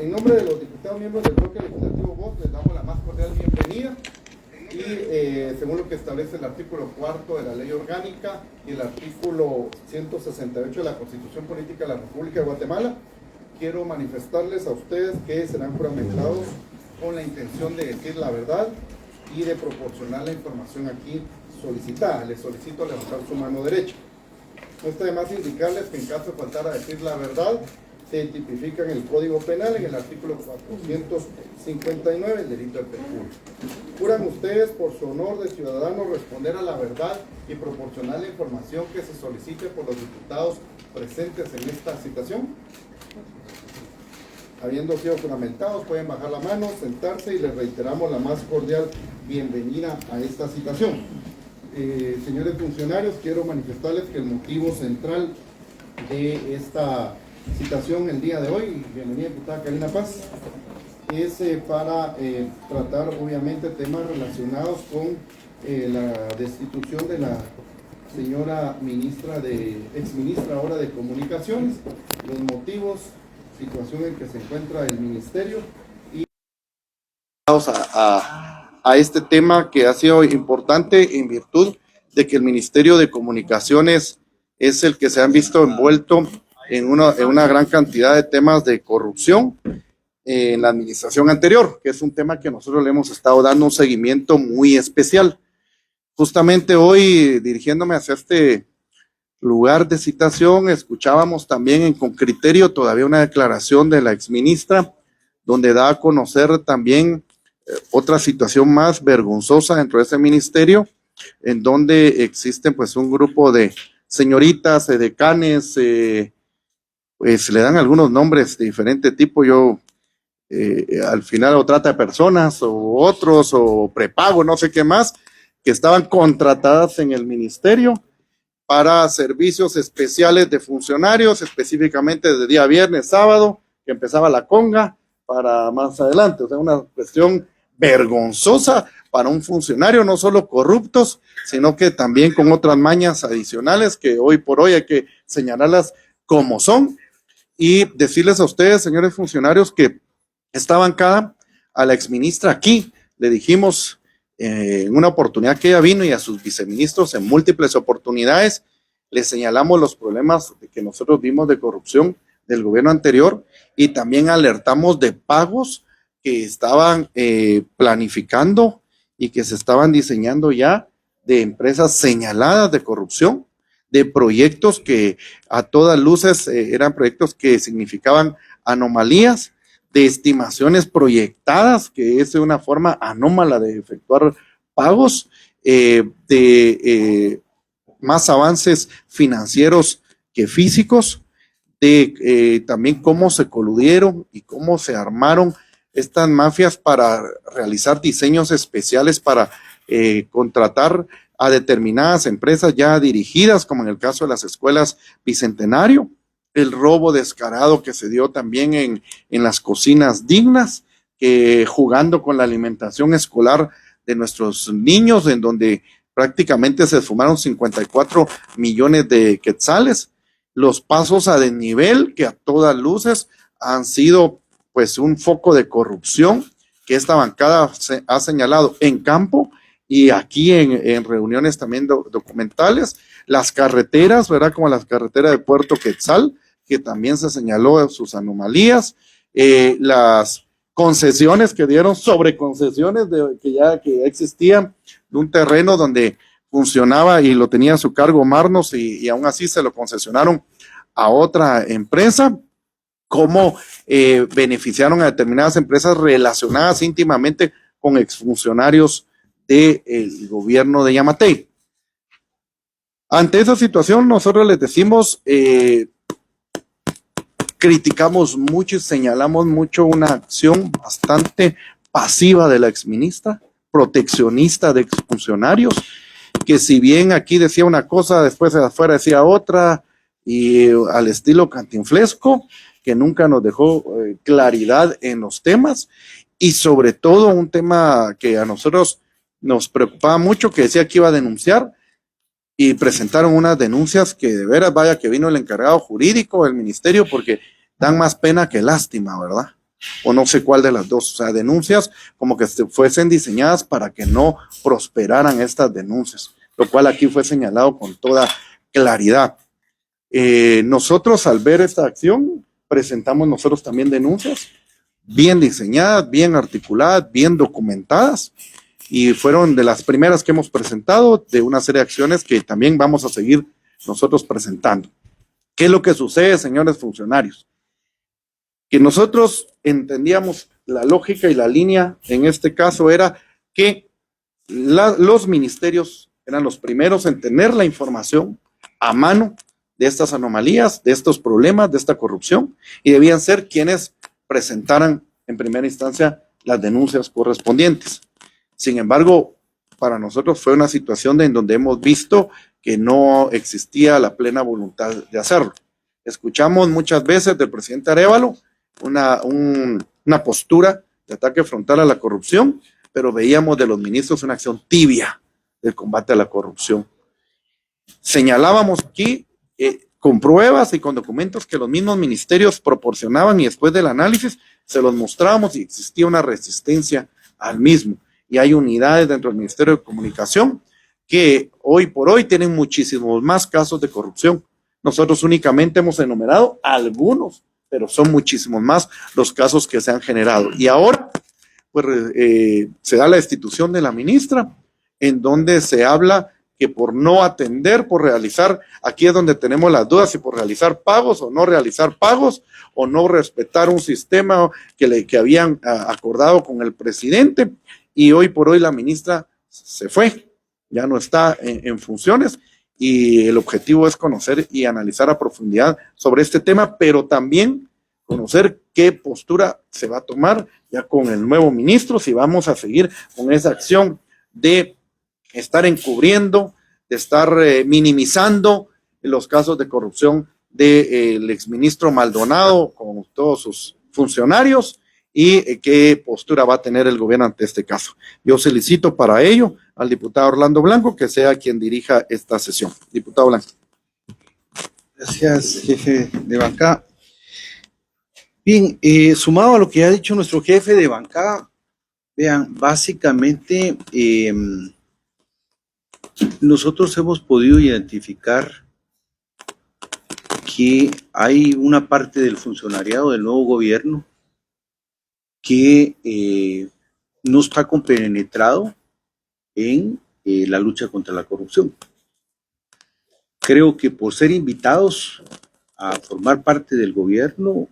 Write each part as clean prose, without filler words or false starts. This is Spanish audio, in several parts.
En nombre de los diputados miembros del bloque legislativo Vox, les damos la más cordial bienvenida y según lo que establece el artículo 4 de la Ley Orgánica y el artículo 168 de la Constitución Política de la República de Guatemala, quiero manifestarles a ustedes que serán juramentados con la intención de decir la verdad y de proporcionar la información aquí solicitada. Les solicito levantar su mano derecha. No está de más indicarles que en caso de faltar a decir la verdad, se tipifica en el Código Penal, en el artículo 459, el delito de perjurio. ¿Juran ustedes por su honor de ciudadanos responder a la verdad y proporcionar la información que se solicite por los diputados presentes en esta citación? Habiendo sido juramentados, pueden bajar la mano, sentarse y les reiteramos la más cordial bienvenida a esta citación. Señores funcionarios, quiero manifestarles que el motivo central de esta citación el día de hoy, bienvenida diputada Karina Paz, es para tratar obviamente temas relacionados con la destitución de la señora exministra ahora de Comunicaciones, los motivos, situación en que se encuentra el ministerio y a este tema que ha sido importante en virtud de que el Ministerio de Comunicaciones es el que se han visto envuelto en una gran cantidad de temas de corrupción en la administración anterior, que es un tema que nosotros le hemos estado dando un seguimiento muy especial. Justamente hoy, dirigiéndome hacia este lugar de citación, escuchábamos también con criterio todavía una declaración de la exministra, donde da a conocer también otra situación más vergonzosa dentro de ese ministerio, en donde existen pues un grupo de señoritas, decanes, pues le dan algunos nombres de diferente tipo, al final o trata de personas o otros o prepago, no sé qué más, que estaban contratadas en el ministerio para servicios especiales de funcionarios, específicamente de día viernes, sábado, que empezaba la conga, para más adelante. O sea, una cuestión vergonzosa para un funcionario, no solo corruptos, sino que también con otras mañas adicionales que hoy por hoy hay que señalarlas como son. Y decirles a ustedes, señores funcionarios, que esta bancada, a la exministra aquí, le dijimos en una oportunidad que ella vino y a sus viceministros en múltiples oportunidades, le señalamos los problemas que nosotros vimos de corrupción del gobierno anterior y también alertamos de pagos que estaban planificando y que se estaban diseñando ya de empresas señaladas de corrupción, de proyectos que a todas luces eran proyectos que significaban anomalías, de estimaciones proyectadas, que es una forma anómala de efectuar pagos, de más avances financieros que físicos, de también cómo se coludieron y cómo se armaron estas mafias para realizar diseños especiales para contratar a determinadas empresas ya dirigidas, como en el caso de las escuelas Bicentenario, el robo descarado que se dio también en las cocinas dignas, jugando con la alimentación escolar de nuestros niños, en donde prácticamente se esfumaron 54 millones de quetzales, los pasos a desnivel que a todas luces han sido pues un foco de corrupción que esta bancada ha señalado en campo y aquí en reuniones también documentales, las carreteras, ¿verdad? Como la carretera de Puerto Quetzal, que también se señaló sus anomalías, las concesiones que dieron sobre concesiones que ya existían de un terreno donde funcionaba y lo tenía a su cargo Marnos y aún así se lo concesionaron a otra empresa, cómo beneficiaron a determinadas empresas relacionadas íntimamente con exfuncionarios del gobierno de Yamatei. Ante esa situación, nosotros les decimos, criticamos mucho y señalamos mucho una acción bastante pasiva de la exministra, proteccionista de exfuncionarios, que si bien aquí decía una cosa, después de afuera decía otra, y al estilo cantinflesco, que nunca nos dejó claridad en los temas, y sobre todo un tema que a nosotros nos preocupaba mucho, que decía que iba a denunciar, y presentaron unas denuncias que de veras, vaya que vino el encargado jurídico del ministerio, porque dan más pena que lástima, ¿verdad? o no sé cuál de las dos, o sea, denuncias como que fuesen diseñadas para que no prosperaran estas denuncias, lo cual aquí fue señalado con toda claridad. Nosotros al ver esta acción presentamos nosotros también denuncias bien diseñadas, bien articuladas, bien documentadas, y fueron de las primeras que hemos presentado de una serie de acciones que también vamos a seguir nosotros presentando. ¿Qué es lo que sucede, señores funcionarios? Que nosotros entendíamos la lógica y la línea en este caso era que los ministerios eran los primeros en tener la información a mano de estas anomalías, de estos problemas, de esta corrupción, y debían ser quienes presentaran en primera instancia las denuncias correspondientes. Sin embargo, para nosotros fue una situación en donde hemos visto que no existía la plena voluntad de hacerlo. Escuchamos muchas veces del presidente Arévalo una postura de ataque frontal a la corrupción, pero veíamos de los ministros una acción tibia del combate a la corrupción. Señalábamos aquí con pruebas y con documentos que los mismos ministerios proporcionaban y después del análisis se los mostrábamos y existía una resistencia al mismo. Y hay unidades dentro del Ministerio de Comunicación que hoy por hoy tienen muchísimos más casos de corrupción. Nosotros únicamente hemos enumerado algunos, pero son muchísimos más los casos que se han generado. Y ahora, pues, se da la destitución de la ministra, en donde se habla que por no atender, por realizar, aquí es donde tenemos las dudas, si por realizar pagos o no realizar pagos, o no respetar un sistema que habían acordado con el presidente, y hoy por hoy la ministra se fue, ya no está en funciones, y el objetivo es conocer y analizar a profundidad sobre este tema, pero también conocer qué postura se va a tomar ya con el nuevo ministro, si vamos a seguir con esa acción de estar encubriendo, de estar minimizando los casos de corrupción del exministro Maldonado con todos sus funcionarios y qué postura va a tener el gobierno ante este caso. Yo solicito para ello al diputado Orlando Blanco que sea quien dirija esta sesión. Diputado Blanco. Gracias, jefe de bancada. Bien, sumado a lo que ha dicho nuestro jefe de bancada, vean, básicamente nosotros hemos podido identificar que hay una parte del funcionariado del nuevo gobierno que no está compenetrado en la lucha contra la corrupción. Creo que por ser invitados a formar parte del gobierno,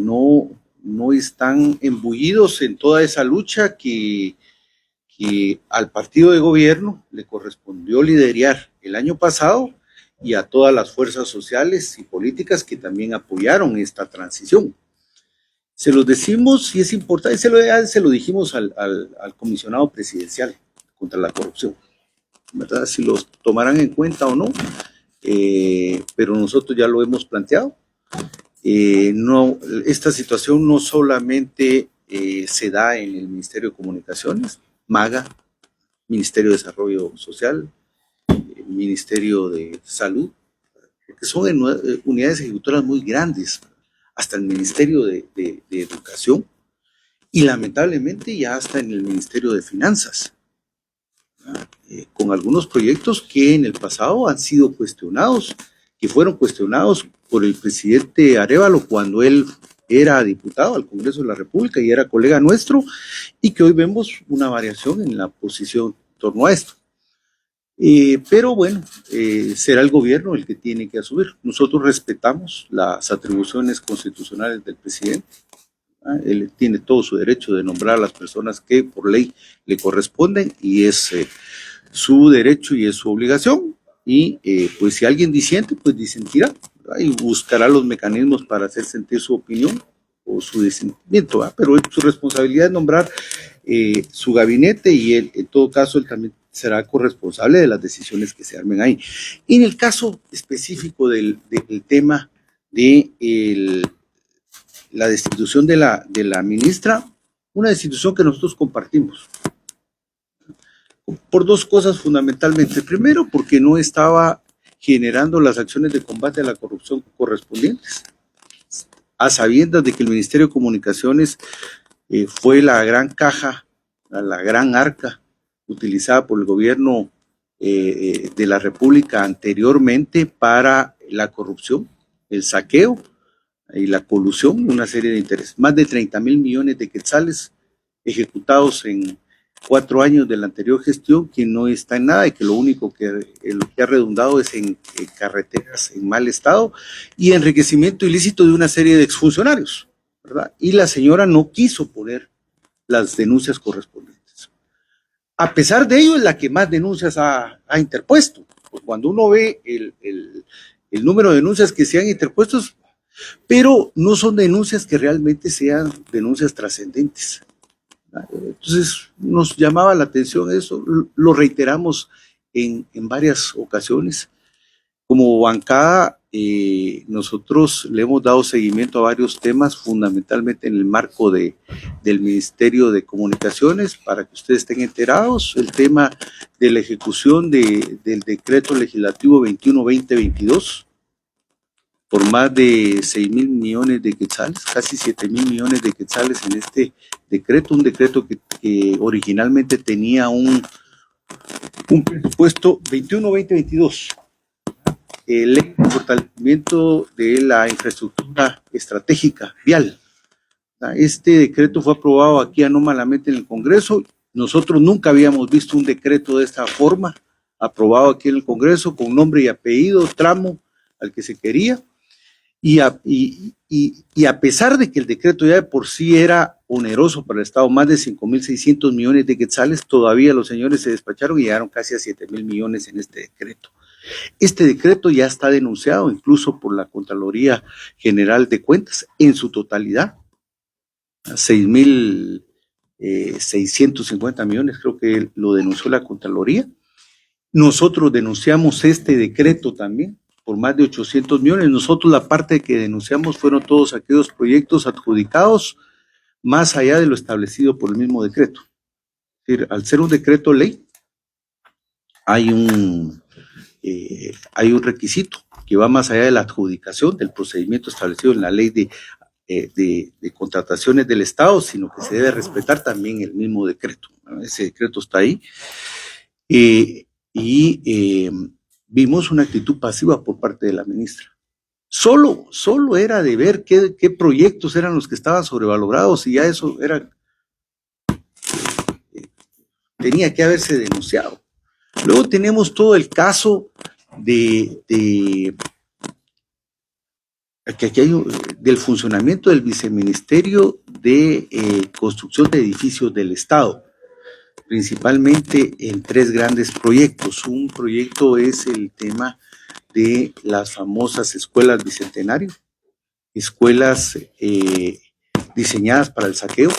no están embullidos en toda esa lucha que al partido de gobierno le correspondió liderar el año pasado y a todas las fuerzas sociales y políticas que también apoyaron esta transición. Se los decimos y es importante, se lo dijimos al comisionado presidencial contra la corrupción, ¿verdad? Si los tomarán en cuenta o no, pero nosotros ya lo hemos planteado. Esta situación no solamente se da en el Ministerio de Comunicaciones, MAGA, Ministerio de Desarrollo Social, Ministerio de Salud, porque son unidades ejecutoras muy grandes, hasta el Ministerio de Educación y lamentablemente ya hasta en el Ministerio de Finanzas, con algunos proyectos que en el pasado han sido cuestionados, que fueron cuestionados por el presidente Arévalo cuando él era diputado al Congreso de la República y era colega nuestro, y que hoy vemos una variación en la posición en torno a esto. Pero bueno, será el gobierno el que tiene que asumir. Nosotros respetamos las atribuciones constitucionales del presidente. Él tiene todo su derecho de nombrar a las personas que por ley le corresponden y es su derecho y es su obligación. Y pues si alguien disiente, pues disentirá, ¿verdad? Y buscará los mecanismos para hacer sentir su opinión o su disentimiento, ¿verdad? Pero su responsabilidad es nombrar su gabinete y él, en todo caso, él también será corresponsable de las decisiones que se armen ahí. En el caso específico del tema de la destitución de la ministra, una destitución que nosotros compartimos, por dos cosas fundamentalmente. Primero, porque no estaba generando las acciones de combate a la corrupción correspondientes. a sabiendas de que el Ministerio de Comunicaciones fue la gran caja, la gran arca utilizada por el gobierno de la República anteriormente para la corrupción, el saqueo y la colusión, una serie de intereses. Más de 30,000 millones de quetzales ejecutados en 4 años de la anterior gestión, que no está en nada y que lo único que ha redundado es en carreteras en mal estado y enriquecimiento ilícito de una serie de exfuncionarios, ¿verdad? Y la señora no quiso poner las denuncias correspondientes. A pesar de ello, es la que más denuncias ha interpuesto. Pues cuando uno ve el número de denuncias que se han interpuesto, pero no son denuncias que realmente sean denuncias trascendentes. Entonces nos llamaba la atención eso, lo reiteramos en varias ocasiones. Como bancada, nosotros le hemos dado seguimiento a varios temas, fundamentalmente en el marco del Ministerio de Comunicaciones, para que ustedes estén enterados, el tema de la ejecución del decreto legislativo 21-2022, por más de 6,000 millones de quetzales, casi 7,000 millones de quetzales en este decreto, un decreto que originalmente tenía un presupuesto 21-2022, ley de fortalecimiento de la infraestructura estratégica vial. Este decreto fue aprobado aquí anómalamente en el Congreso. Nosotros nunca habíamos visto un decreto de esta forma, aprobado aquí en el Congreso, con nombre y apellido, tramo al que se quería. Y a pesar de que el decreto ya de por sí era oneroso para el Estado, más de 5,600 millones de quetzales, todavía los señores se despacharon y llegaron casi a 7,000 millones en este decreto. Este decreto ya está denunciado incluso por la Contraloría General de Cuentas en su totalidad. 6,650 millones creo que lo denunció la Contraloría. Nosotros denunciamos este decreto también por más de 800 millones. Nosotros la parte que denunciamos fueron todos aquellos proyectos adjudicados más allá de lo establecido por el mismo decreto. Es decir, al ser un decreto ley, hay un requisito que va más allá de la adjudicación del procedimiento establecido en la ley de contrataciones del Estado, sino que se debe respetar también el mismo decreto. Ese decreto está ahí. Vimos una actitud pasiva por parte de la ministra. Solo era de ver qué proyectos eran los que estaban sobrevalorados y ya eso tenía que haberse denunciado. Luego tenemos todo el caso del funcionamiento del Viceministerio de Construcción de Edificios del Estado, principalmente en 3 grandes proyectos. Un proyecto es el tema de las famosas escuelas bicentenario, escuelas diseñadas para el saqueo,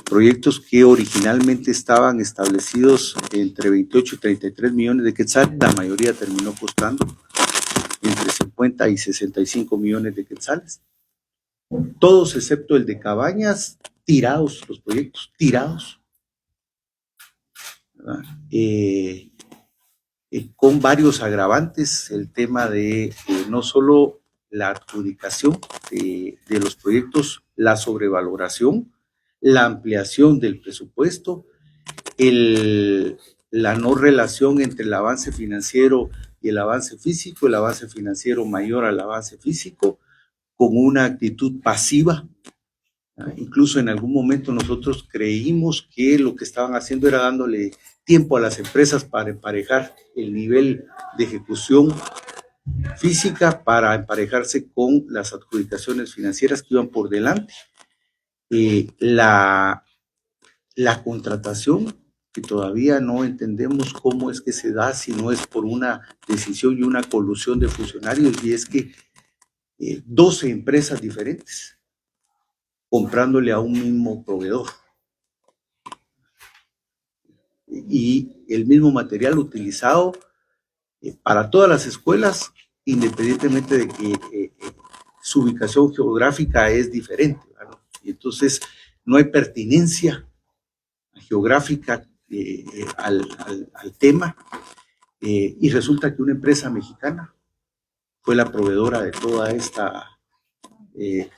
proyectos que originalmente estaban establecidos entre 28 y 33 millones de quetzales, la mayoría terminó costando entre 50 y 65 millones de quetzales. Todos excepto el de Cabañas, tirados los proyectos, tirados. Con varios agravantes, el tema de no solo la adjudicación de los proyectos, la sobrevaloración, la ampliación del presupuesto, la no relación entre el avance financiero y el avance físico, el avance financiero mayor al avance físico, con una actitud pasiva. Incluso en algún momento nosotros creímos que lo que estaban haciendo era dándole tiempo a las empresas para emparejar el nivel de ejecución física, para emparejarse con las adjudicaciones financieras que iban por delante. La contratación, que todavía no entendemos cómo es que se da, si no es por una decisión y una colusión de funcionarios, y es que 12 empresas diferentes comprándole a un mismo proveedor. Y el mismo material utilizado para todas las escuelas, independientemente de que su ubicación geográfica es diferente, ¿verdad? Y entonces no hay pertinencia geográfica al tema, y resulta que una empresa mexicana fue la proveedora de toda esta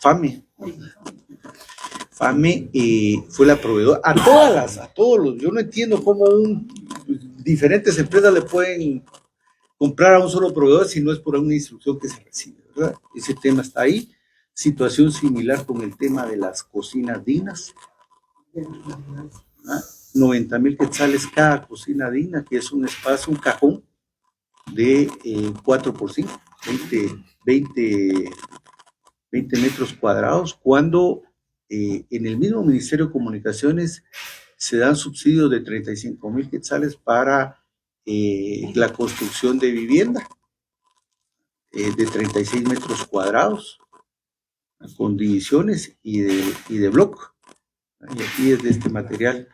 FAME. FAME fue la proveedora a todos los, yo no entiendo cómo diferentes empresas le pueden comprar a un solo proveedor si no es por una instrucción que se recibe, ¿verdad? Ese tema está ahí. Situación similar con el tema de las cocinas dignas. 90,000 quetzales cada cocina digna, que es un espacio, un cajón de 4x5, 20 metros cuadrados, cuando en el mismo Ministerio de Comunicaciones se dan subsidios de 35,000 quetzales para la construcción de vivienda de 36 metros cuadrados, con divisiones y de bloc. Y aquí es de este material.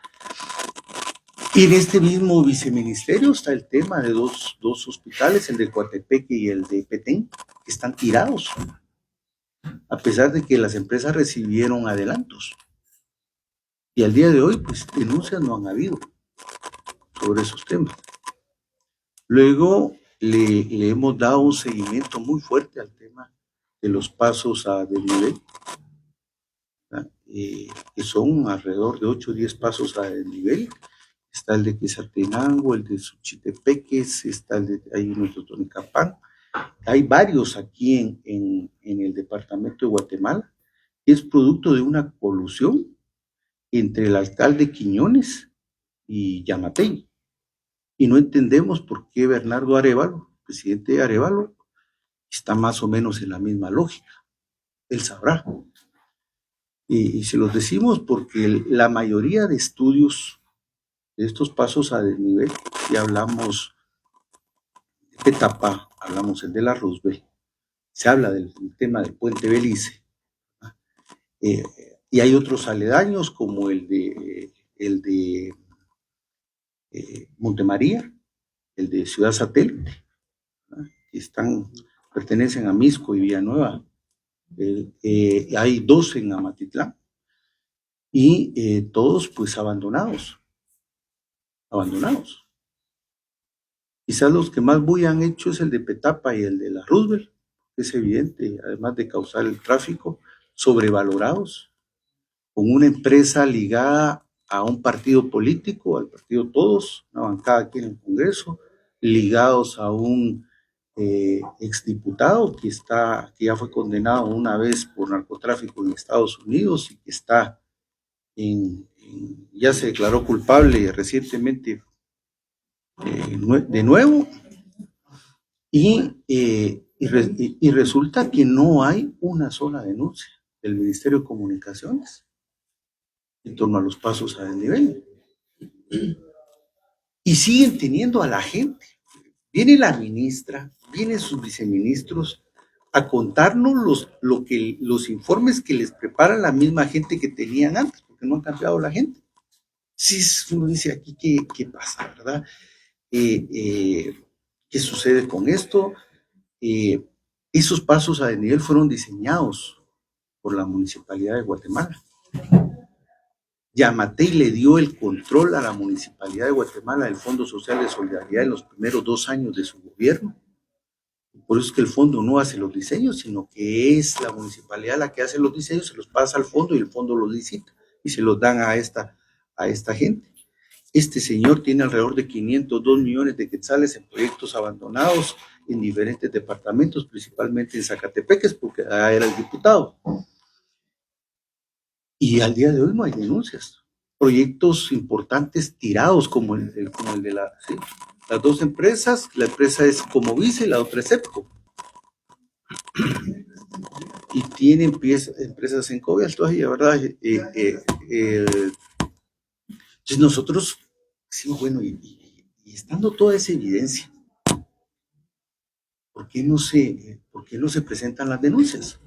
Y en este mismo viceministerio está el tema de dos hospitales, el de Coatepeque y el de Petén, que están tirados, a pesar de que las empresas recibieron adelantos. Y al día de hoy, pues denuncias no han habido sobre esos temas. Luego le hemos dado un seguimiento muy fuerte al tema de los pasos a desnivel, que son alrededor de 8 o 10 pasos a desnivel. Está el de Quetzaltenango, el de Suchitepeques, está el de ahí nuestro Tonicapán. Hay varios aquí en el departamento de Guatemala, que es producto de una colusión entre el alcalde Quiñones y Yamatei. Y no entendemos por qué Bernardo Arévalo, presidente de Arévalo, está más o menos en la misma lógica. Él sabrá. Y se los decimos porque la mayoría de estudios de estos pasos a desnivel, y hablamos de Petapa, hablamos el de la Roosevelt, se habla del tema del puente Belice, y hay otros aledaños como el de Montemaría, el de Ciudad Satélite, que pertenecen a Misco y Villanueva. Hay 2 en Amatitlán y todos pues abandonados. Quizás los que más bulla han hecho es el de Petapa y el de la Roosevelt, que es evidente, además de causar el tráfico, sobrevalorados, con una empresa ligada a un partido político, al partido Todos, una bancada aquí en el Congreso, ligados a un exdiputado que ya fue condenado una vez por narcotráfico en Estados Unidos y que ya se declaró culpable recientemente de nuevo, y resulta que no hay una sola denuncia del Ministerio de Comunicaciones en torno a los pasos a desnivel. Y siguen teniendo a la gente. Viene la ministra, vienen sus viceministros a contarnos los informes que les prepara la misma gente que tenían antes, porque no han cambiado la gente. Sí, uno dice aquí, ¿qué pasa, verdad? ¿Qué sucede con esto? Esos pasos a desnivel fueron diseñados por la Municipalidad de Guatemala. Yamatei le dio el control a la Municipalidad de Guatemala del Fondo Social de Solidaridad en los primeros 2 años de su gobierno. Por eso es que el fondo no hace los diseños, sino que es la municipalidad la que hace los diseños, se los pasa al fondo y el fondo los licita y se los dan a esta gente. Este señor tiene alrededor de 502 millones de quetzales en proyectos abandonados en diferentes departamentos, principalmente en Zacatepeques, porque era el diputado. Y al día de hoy no hay denuncias. Proyectos importantes tirados como el de las 2 empresas. La empresa es Comovice y la otra es EPCO. Y tiene empresas en Covias todavía, ¿verdad? Entonces nosotros, sí, bueno, y estando toda esa evidencia, ¿por qué no se presentan las denuncias?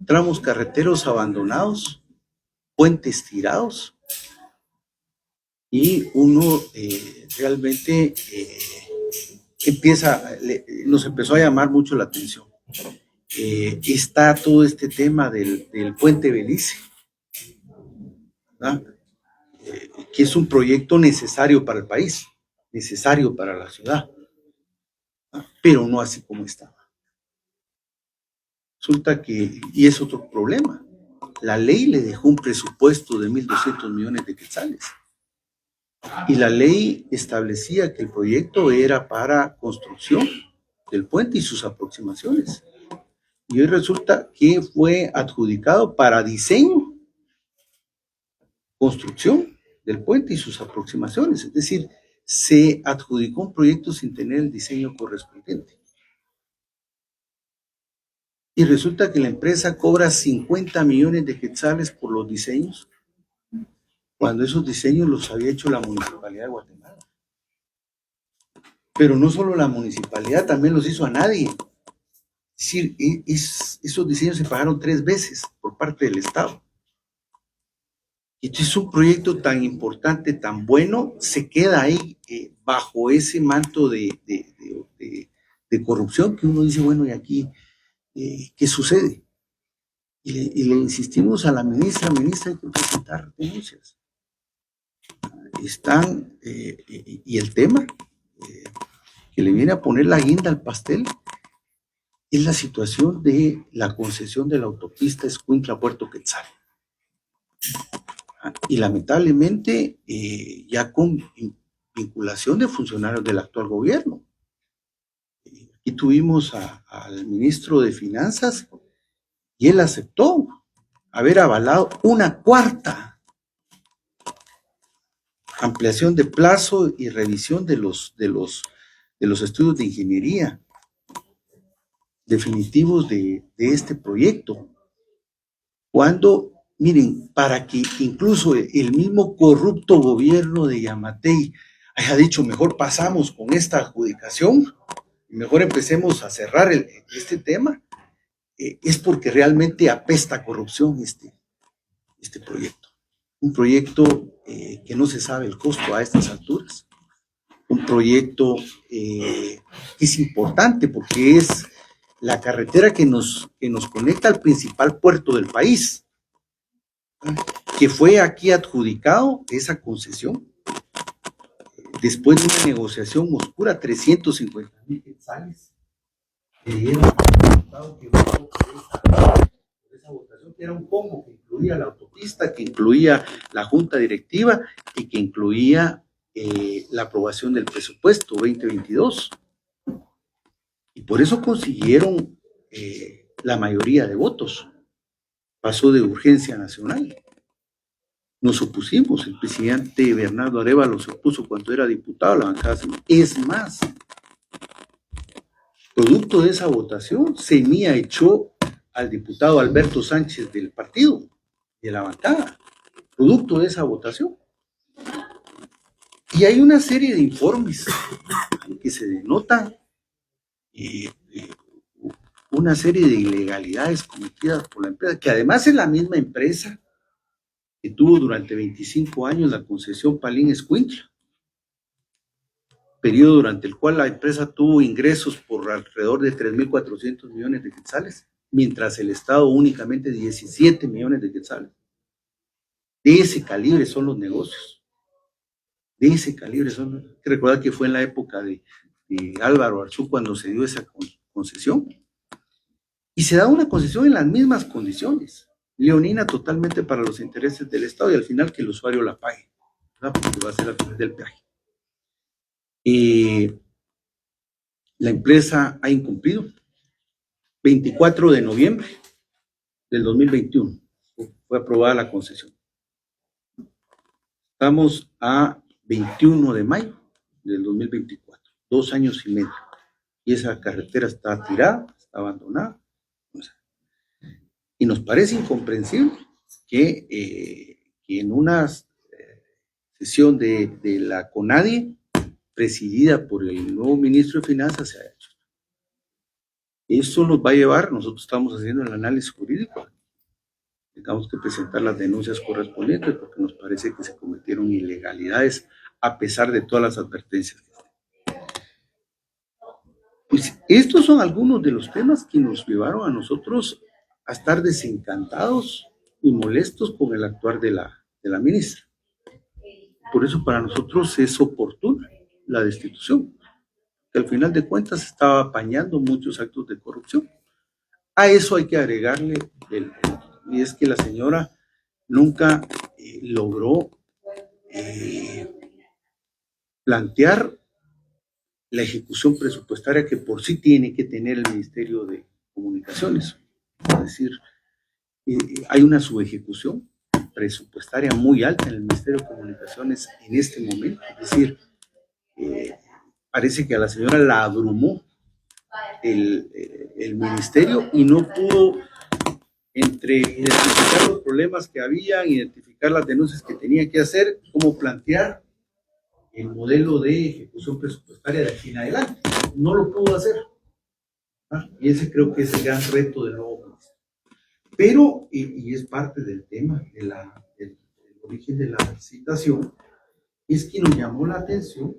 Tramos carreteros abandonados, puentes tirados, y uno realmente nos empezó a llamar mucho la atención. Está todo este tema del puente Belice, ¿verdad? Que es un proyecto necesario para el país, necesario para la ciudad, ¿verdad? Pero no así como estaba. Resulta que, y es otro problema, la ley le dejó un presupuesto de 1.200 millones de quetzales. Y la ley establecía que el proyecto era para construcción del puente y sus aproximaciones. Y hoy resulta que fue adjudicado para diseño, construcción del puente y sus aproximaciones. Es decir, se adjudicó un proyecto sin tener el diseño correspondiente. Y resulta que la empresa cobra 50 millones de quetzales por los diseños, cuando esos diseños los había hecho la Municipalidad de Guatemala. Pero no solo la municipalidad, también los hizo a nadie. Es decir, esos diseños se pagaron 3 veces por parte del Estado. Y entonces un proyecto tan importante, tan bueno, se queda ahí bajo ese manto de corrupción que uno dice, bueno, ¿y aquí qué sucede? Y le insistimos a la ministra, hay que presentar denuncias. Y el tema que le viene a poner la guinda al pastel es la situación de la concesión de la autopista Escuintla-Puerto Quetzal. Y lamentablemente ya con vinculación de funcionarios del actual gobierno. Aquí tuvimos al ministro de Finanzas y él aceptó haber avalado una cuarta ampliación de plazo y revisión de los estudios de ingeniería definitivos de este proyecto. Cuando, miren, para que incluso el mismo corrupto gobierno de Yamatei haya dicho, mejor pasamos con esta adjudicación, mejor empecemos a cerrar este tema, es porque realmente apesta corrupción este proyecto. Un proyecto que no se sabe el costo a estas alturas. Un proyecto que es importante porque es la carretera que nos conecta al principal puerto del país, que fue aquí adjudicado esa concesión después de una negociación oscura, 350,000 quetzales. Que esa votación, que era un combo que incluía la autopista, que incluía la junta directiva y que incluía la aprobación del presupuesto 2022. Y por eso consiguieron la mayoría de votos. Pasó de urgencia nacional. Nos opusimos, el presidente Bernardo Arévalo se opuso cuando era diputado a la bancada. Es más, producto de esa votación, Semilla echó al diputado Alberto Sánchez del partido, de la bancada, producto de esa votación. Y hay una serie de informes en que se denota una serie de ilegalidades cometidas por la empresa, que además es la misma empresa que tuvo durante 25 años la concesión Palín-Escuintla, periodo durante el cual la empresa tuvo ingresos por alrededor de 3.400 millones de quetzales, mientras el Estado únicamente 17 millones de quetzales. De ese calibre son los negocios. De ese calibre son. Hay que recordar que fue en la época de Álvaro Arzú cuando se dio esa concesión. Y se da una concesión en las mismas condiciones, leonina totalmente para los intereses del Estado y al final que el usuario la pague, ¿verdad? Porque va a ser a través del peaje. La empresa ha incumplido. 24 de noviembre del 2021 fue aprobada la concesión. Estamos a 21 de mayo del 2024, 2 años y medio. Y esa carretera está tirada, está abandonada. Y nos parece incomprensible que en una sesión de la CONADIE, presidida por el nuevo ministro de Finanzas, se ha hecho. Eso nos va a llevar, nosotros estamos haciendo el análisis jurídico, tengamos que presentar las denuncias correspondientes porque nos parece que se cometieron ilegalidades a pesar de todas las advertencias. Pues estos son algunos de los temas que nos llevaron a nosotros a estar desencantados y molestos con el actuar de la ministra. Por eso para nosotros es oportuna la destitución, que al final de cuentas estaba apañando muchos actos de corrupción. A eso hay que agregarle y es que la señora nunca logró plantear la ejecución presupuestaria que por sí tiene que tener el Ministerio de Comunicaciones. Es decir, hay una subejecución presupuestaria muy alta en el Ministerio de Comunicaciones en este momento. Es decir, parece que a la señora la abrumó el ministerio y no pudo, entre identificar los problemas que había, identificar las denuncias que tenía que hacer, cómo plantear el modelo de ejecución presupuestaria de aquí en adelante. No lo pudo hacer. Y ese creo que es el gran reto del nuevo ministro. Pero, y es parte del tema, del origen de la citación, es que nos llamó la atención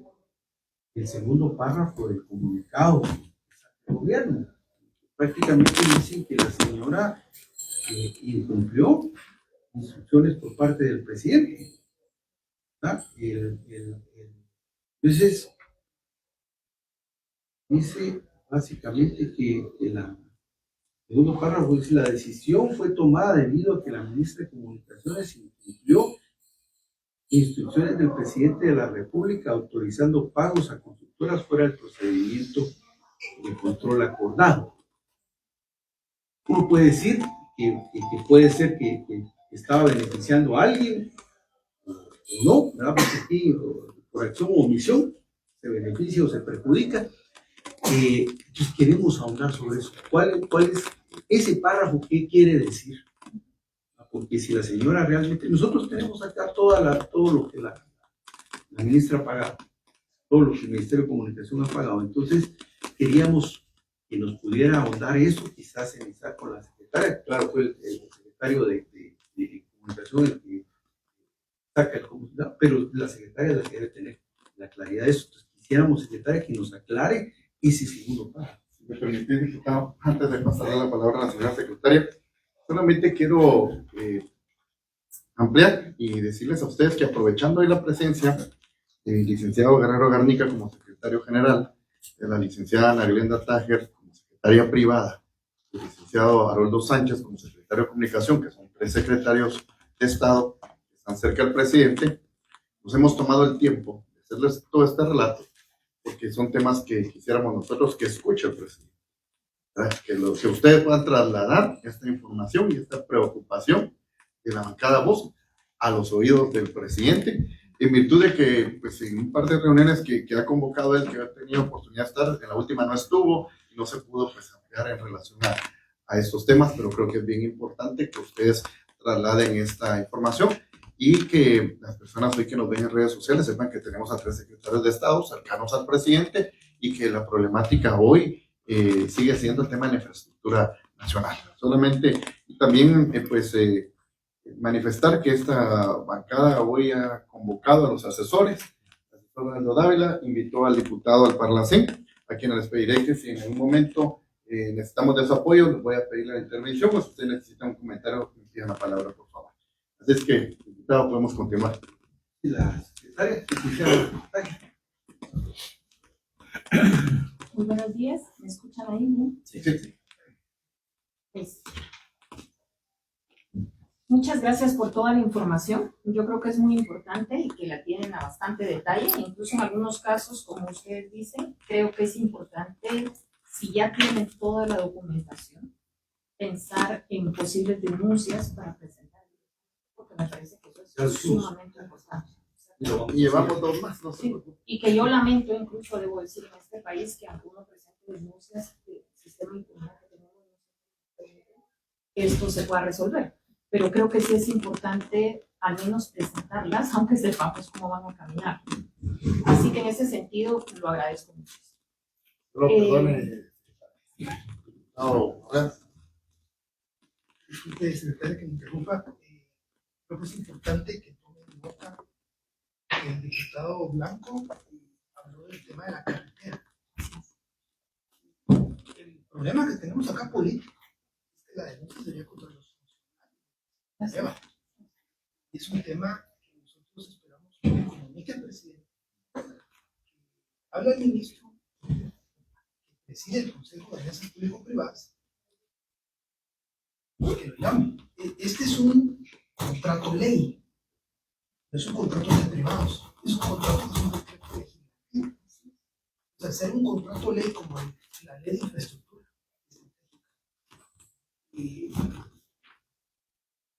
el segundo párrafo del comunicado del gobierno. Prácticamente dicen que la señora incumplió instrucciones por parte del presidente. Entonces, dice básicamente que el segundo párrafo dice: la decisión fue tomada debido a que la ministra de Comunicaciones incumplió instrucciones del presidente de la República autorizando pagos a constructoras fuera del procedimiento de control acordado. Uno puede decir que puede ser que estaba beneficiando a alguien o no, ¿verdad? Porque aquí, por acción o omisión, se beneficia o se perjudica. Entonces queremos ahondar sobre eso. ¿Cuál es ese párrafo? ¿Qué quiere decir? Porque si la señora realmente... Nosotros tenemos acá todo lo que la ministra ha pagado, todo lo que el Ministerio de Comunicación ha pagado. Entonces queríamos que nos pudiera ahondar eso, quizás iniciar con la secretaria. Claro, fue el secretario de Comunicación el que saca el comunicado, pero la secretaria la quiere tener la claridad de eso. Entonces quisiéramos, secretaria, que nos aclare ese segundo párrafo. Si me permitís, diputado, antes de pasarle la palabra a la señora secretaria, solamente quiero ampliar y decirles a ustedes que, aprovechando hoy la presencia del licenciado Guerrero Garnica como secretario general, de la licenciada Ana Glenda Tájer como secretaria privada, del licenciado Haroldo Sánchez como secretario de comunicación, que son 3 secretarios de Estado que están cerca del presidente, nos hemos tomado el tiempo de hacerles todo este relato, porque son temas que quisiéramos nosotros que escuche el presidente, que ustedes puedan trasladar esta información y esta preocupación de la bancada Voz a los oídos del presidente, en virtud de que, pues, en un par de reuniones que ha convocado él, que ha tenido oportunidad de estar, en la última no estuvo y no se pudo, pues, ampliar en relación a estos temas, pero creo que es bien importante que ustedes trasladen esta información y que las personas hoy que nos ven en redes sociales sepan que tenemos a 3 secretarios de Estado cercanos al presidente y que la problemática hoy sigue siendo el tema de la infraestructura nacional. Solamente, y también, manifestar que esta bancada hoy ha convocado a los asesores. El asesor Aldo Dávila invitó al diputado al Parlacén, a quien les pediré que si en algún momento necesitamos de su apoyo, les voy a pedir la intervención, o si usted necesita un comentario, me pidan la palabra, por favor. Así es que, diputado, podemos continuar. La secretaria, Muy buenos días, ¿me escuchan ahí? ¿No? Sí. Pues, muchas gracias por toda la información. Yo creo que es muy importante y que la tienen a bastante detalle. Incluso en algunos casos, como ustedes dicen, creo que es importante, si ya tienen toda la documentación, pensar en posibles denuncias para presentar, porque me parece que eso es sumamente importante. Y llevamos 2 más, no se Sí, preocupe. y que yo lamento, incluso debo decir, en este país, que aunque uno presente denuncias del sistema informal que tenemos, esto se pueda resolver. Pero creo que sí es importante al menos presentarlas, aunque sepamos cómo van a caminar. Así que en ese sentido lo agradezco mucho. Pero perdone, Disculpe, secretaria, que me interrumpa. Creo que es importante que tomen nota que el diputado Blanco habló del tema de la carretera. El problema que tenemos acá político es que la denuncia sería contra los funcionarios. Es un tema que nosotros esperamos que comunique al presidente. Habla el ministro que preside el Consejo de Alianzas Público-Privadas que lo llame. Este es un contrato ley, no es un contrato de privados, es un contrato que es un decreto legislativo. O sea, hacer un contrato ley como la ley de infraestructura. Y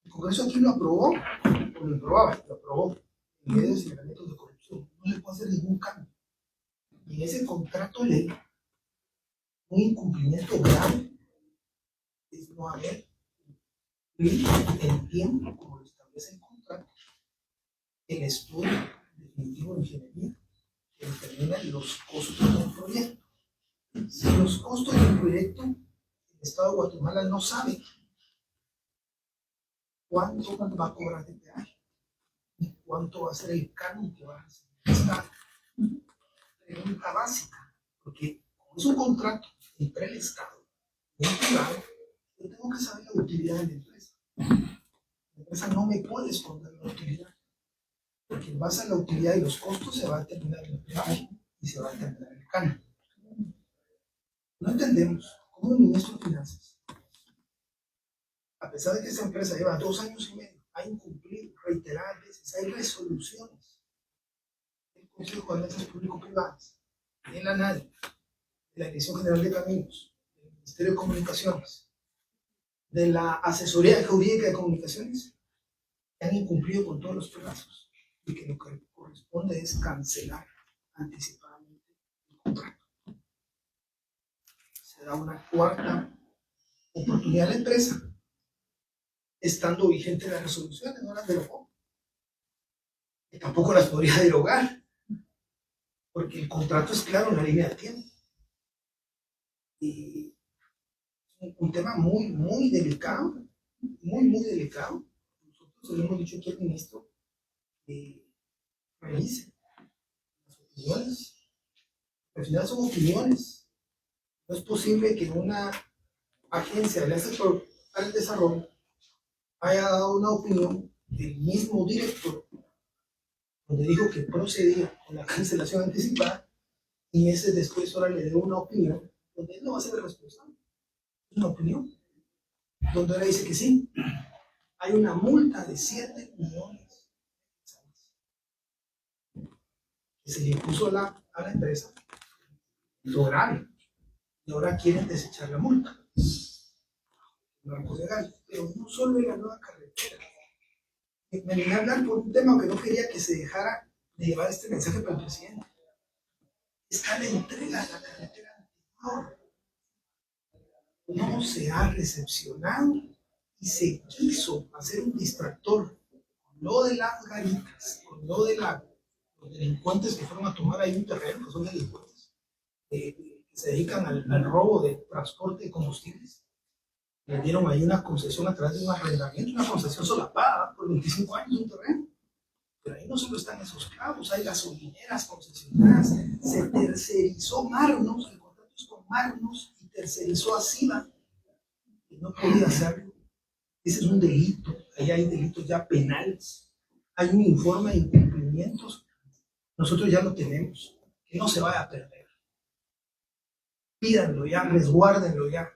el Congreso aquí lo aprobó, o lo aprobó en medio de señalamientos de corrupción. No le puede hacer ningún cambio. Y en ese contrato ley, un incumplimiento grave es no haber el tiempo, como lo establece el contrato, el estudio definitivo de ingeniería que determina los costos del proyecto. Si los costos del proyecto, el Estado de Guatemala no sabe cuánto va a cobrar de peaje, ni cuánto va a ser el canon que va a recibir el Estado. Pregunta básica, porque como es un contrato entre el Estado y el privado, yo tengo que saber la utilidad de la empresa. La empresa no me puede esconder la utilidad, porque en base a la utilidad y los costos se va a determinar el peaje y se va a determinar el canon. No entendemos cómo el ministro de Finanzas, a pesar de que esa empresa lleva 2 años y medio, ha incumplido reiteradas veces, hay resoluciones del Consejo de Alianzas Público-Privadas, de la ANADI, de la Dirección General de Caminos, del Ministerio de Comunicaciones, de la Asesoría Jurídica de Comunicaciones, que han incumplido con todos los plazos y que lo que corresponde es cancelar anticipadamente el contrato. Se da una cuarta oportunidad a la empresa, estando vigente las resoluciones, no las derogó. Y tampoco las podría derogar, porque el contrato es claro en la línea de tiempo. Y un tema muy delicado, muy delicado. Nosotros le hemos dicho aquí al ministro que revise las opiniones. Al final son opiniones. No es posible que una agencia de alianzas para el desarrollo haya dado una opinión del mismo director, donde dijo que procedía con la cancelación anticipada, y meses después ahora le dio una opinión donde él no va a ser el responsable. Es una opinión donde ahora dice que sí, hay una multa de 7 millones que se le impuso a la empresa, lo grave, y ahora quieren desechar la multa. Marco legal, pero no solo en la nueva carretera. Me vine a hablar por un tema que no quería que se dejara de llevar este mensaje para el presidente. Está la entrega de la carretera anterior. No se ha recepcionado y se quiso hacer un distractor con lo de las garitas, con lo de los delincuentes que fueron a tomar ahí un terreno, que son delincuentes, que se dedican al robo de transporte de combustibles. Le dieron ahí una concesión a través de un arrendamiento, una concesión solapada por 25 años de un terreno. Pero ahí no solo están esos clavos, hay gasolineras concesionadas, se tercerizó Marnos, el contrato es con Marnos, y tercerizó a Siva, que no podía hacerlo. Ese es un delito, ahí hay delitos ya penales, hay un informe de incumplimientos, nosotros ya lo tenemos, que no se vaya a perder. Pídanlo ya, resguárdenlo ya.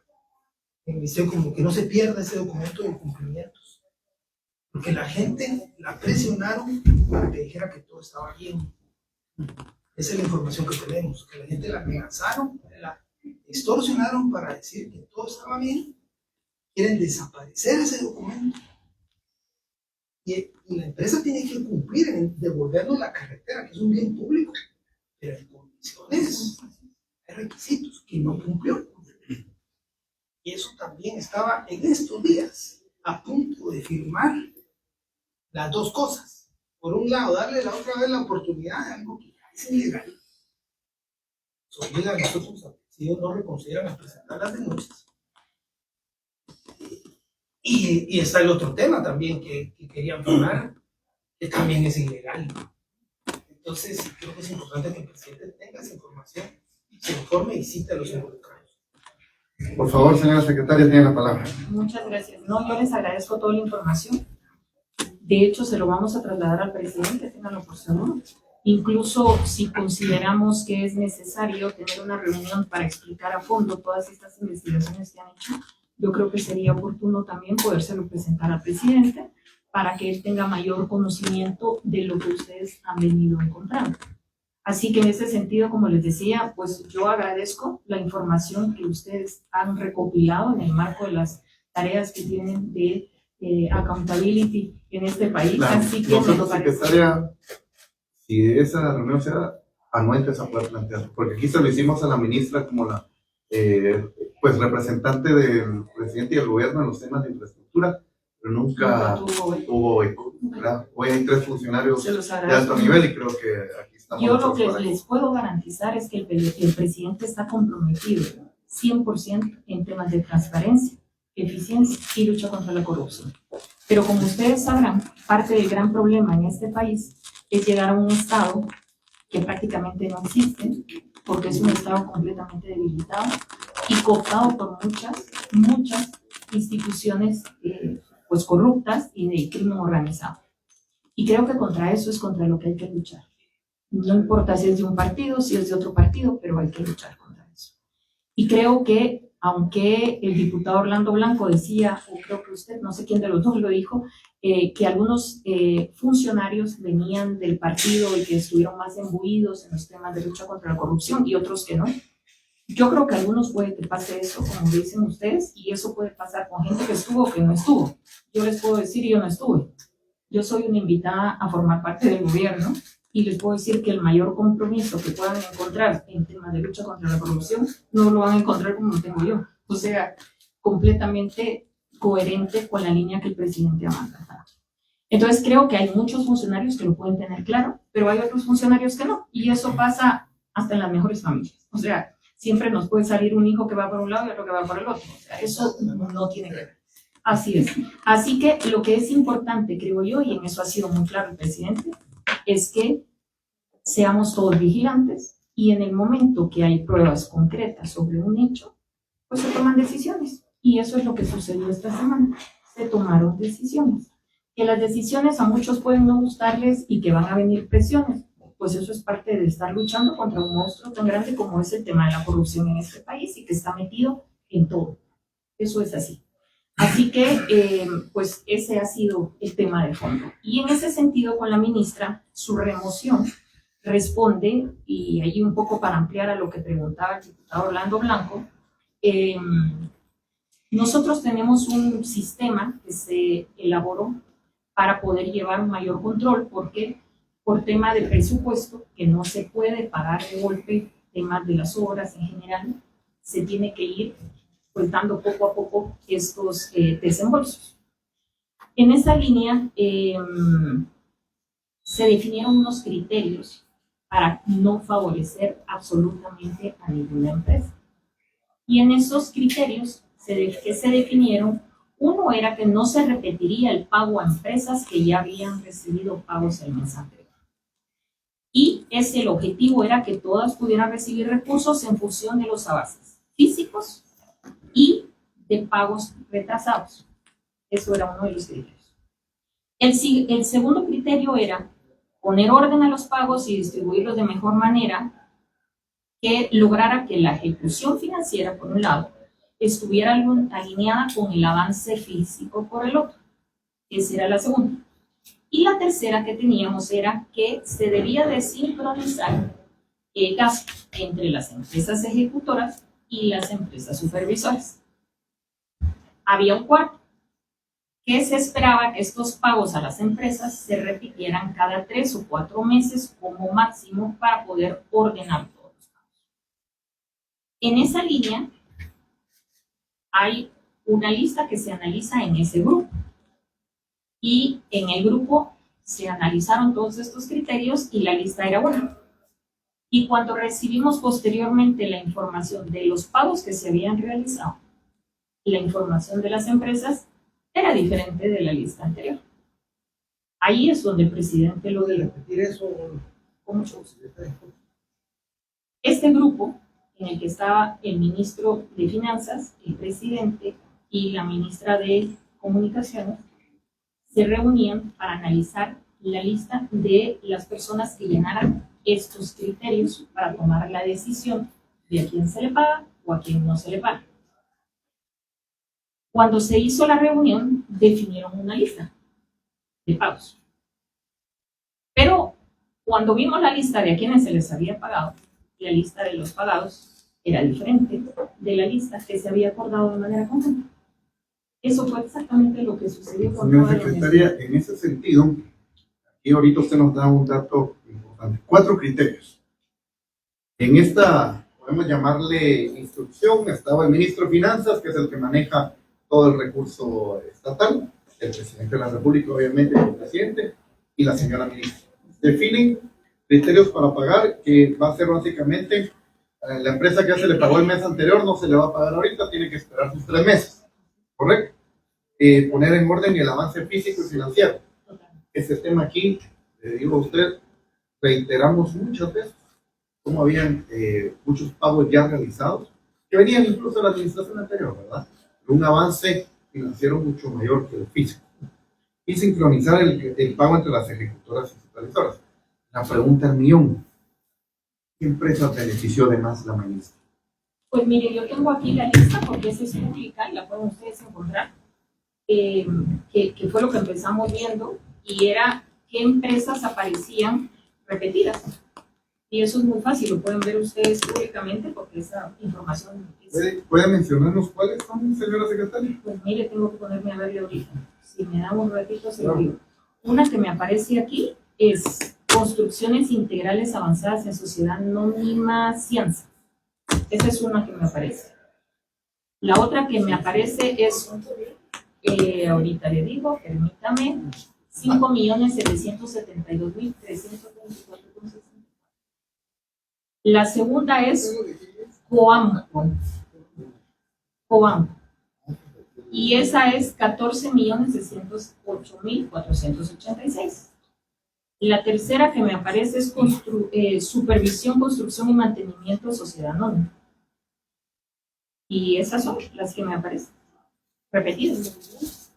En misión, como que no se pierda ese documento de incumplimientos, porque la gente la presionaron para que dijera que todo estaba bien. Esa es la información que tenemos, que la gente la amenazaron, la extorsionaron para decir que todo estaba bien, quieren desaparecer ese documento, y la empresa tiene que cumplir en devolvernos la carretera, que es un bien público, pero en condiciones, hay requisitos que no cumplió. Y eso también estaba en estos días a punto de firmar las dos cosas. Por un lado, darle la otra vez la oportunidad de algo que es ilegal. Eso obliga a nosotros, si ellos no reconsideran, a presentar las denuncias. Y está el otro tema también que querían firmar, que también es ilegal. Entonces, creo que es importante que el presidente tenga esa información, se informe y cite a los involucrados. Por favor, señora secretaria, tiene la palabra. Muchas gracias. No, yo les agradezco toda la información. De hecho, se lo vamos a trasladar al presidente, ténganlo por seguro. Incluso si consideramos que es necesario tener una reunión para explicar a fondo todas estas investigaciones que han hecho, yo creo que sería oportuno también podérselo presentar al presidente para que él tenga mayor conocimiento de lo que ustedes han venido encontrando. Así que en ese sentido, como les decía, pues yo agradezco la información que ustedes han recopilado en el marco de las tareas que tienen de accountability en este país. Claro, Así que nosotros, secretaria, si esa reunión se da, anuentes a poder plantear, porque aquí se lo hicimos a la ministra como la pues representante del presidente y del gobierno en los temas de infraestructura, pero nunca hubo eco. ¿Verdad? Hoy hay 3 funcionarios de alto nivel y creo que aquí estamos. Yo lo que les puedo garantizar es que el presidente está comprometido 100% en temas de transparencia, eficiencia y lucha contra la corrupción. Pero como ustedes sabrán, parte del gran problema en este país es llegar a un Estado que prácticamente no existe, porque es un Estado completamente debilitado y cooptado por muchas instituciones pues corruptas y de crimen organizado. Y creo que contra eso es contra lo que hay que luchar. No importa si es de un partido, si es de otro partido, pero hay que luchar contra eso. Y creo que, aunque el diputado Orlando Blanco decía, o creo que usted, no sé quién de los dos lo dijo, que algunos funcionarios venían del partido y que estuvieron más imbuidos en los temas de lucha contra la corrupción y otros que no. Yo creo que a algunos puede que pase eso, como dicen ustedes, y eso puede pasar con gente que estuvo o que no estuvo. Yo les puedo decir, yo no estuve. Yo soy una invitada a formar parte del gobierno y les puedo decir que el mayor compromiso que puedan encontrar en temas de lucha contra la corrupción no lo van a encontrar como lo tengo yo. O sea, completamente coherente con la línea que el presidente ha mandatado. Entonces creo que hay muchos funcionarios que lo pueden tener claro, pero hay otros funcionarios que no. Y eso pasa hasta en las mejores familias. O sea, siempre nos puede salir un hijo que va por un lado y otro que va por el otro. O sea, eso no tiene que ver. Así es. Así que lo que es importante, creo yo, y en eso ha sido muy claro el presidente, es que seamos todos vigilantes y en el momento que hay pruebas concretas sobre un hecho, pues se toman decisiones. Y eso es lo que sucedió esta semana. Se tomaron decisiones. Que las decisiones a muchos pueden no gustarles y que van a venir presiones. Pues eso es parte de estar luchando contra un monstruo tan grande como es el tema de la corrupción en este país y que está metido en todo. Eso es así. Así que, pues ese ha sido el tema de fondo. Y en ese sentido, con la ministra, su remoción responde, y ahí un poco para ampliar a lo que preguntaba el diputado Orlando Blanco, nosotros tenemos un sistema que se elaboró para poder llevar un mayor control, porque por tema de presupuesto, que no se puede pagar de golpe, temas de las obras en general, se tiene que ir pues dando poco a poco estos desembolsos. En esa línea se definieron unos criterios para no favorecer absolutamente a ninguna empresa. Y en esos criterios que se definieron, uno era que no se repetiría el pago a empresas que ya habían recibido pagos el mes anterior. Y el objetivo era que todas pudieran recibir recursos en función de los avances físicos y de pagos retrasados. Eso era uno de los criterios. El segundo criterio era poner orden a los pagos y distribuirlos de mejor manera que lograra que la ejecución financiera, por un lado, estuviera alineada con el avance físico por el otro. Esa era la segunda. Y la tercera que teníamos era que se debía de sincronizar el gasto entre las empresas ejecutoras y las empresas supervisoras. Había un cuarto, que se esperaba que estos pagos a las empresas se repitieran cada 3 o 4 meses como máximo para poder ordenar todos los pagos. En esa línea hay una lista que se analiza en ese grupo y en el grupo se analizaron todos estos criterios y la lista era una. Y cuando recibimos posteriormente la información de los pagos que se habían realizado, la información de las empresas era diferente de la lista anterior. Ahí es donde el presidente lo dijo. Repetir eso Con mucho gusto. Este grupo, en el que estaba el ministro de Finanzas, el presidente y la ministra de Comunicaciones, se reunían para analizar la lista de las personas que llenaran estos criterios para tomar la decisión de a quién se le paga o a quién no se le paga. Cuando se hizo la reunión, definieron una lista de pagos. Pero cuando vimos la lista de a quienes se les había pagado, la lista de los pagados era diferente de la lista que se había acordado de manera conjunta. Eso fue exactamente lo que sucedió con Señora toda la secretaria, universidad. en ese sentido, y ahorita usted nos da un dato importante. 4 criterios. En esta, podemos llamarle instrucción, estaba el ministro de Finanzas, que es el que maneja todo el recurso estatal, el presidente de la República, obviamente, el presidente, y la señora ministra. Definen criterios para pagar, que va a ser básicamente la empresa que ya se le pagó el mes anterior, no se le va a pagar ahorita, tiene que esperar sus 3 meses, ¿correcto? Poner en orden el avance físico y financiero. Ese tema aquí, le digo a usted, reiteramos muchas veces cómo habían muchos pagos ya realizados, que venían incluso de la administración anterior, ¿verdad? Pero un avance financiero mucho mayor que el físico. Y sincronizar el pago entre las ejecutoras y supervisoras. La pregunta del millón: ¿qué empresas benefició de más la ministra? Pues mire, yo tengo aquí la lista porque esa es pública y la pueden ustedes encontrar, que fue lo que empezamos viendo, y era qué empresas aparecían repetidas. Y eso es muy fácil, lo pueden ver ustedes públicamente porque esa información es... ¿Puede mencionarnos cuáles son, señora secretaria? Pues mire, tengo que ponerme a verle ahorita. Si me dan un ratito, se lo digo. Una que me aparece aquí es Construcciones Integrales Avanzadas en Sociedad Anónima Cianza. Esa es una que me aparece. La otra que me aparece es, ahorita le digo, permítame, 5.772.324,60. La segunda es Coamco. Y esa es 14.608.486. La tercera que me aparece es Supervisión, Construcción y Mantenimiento de Sociedad Anónima. Y esas son las que me aparecen, repetidas.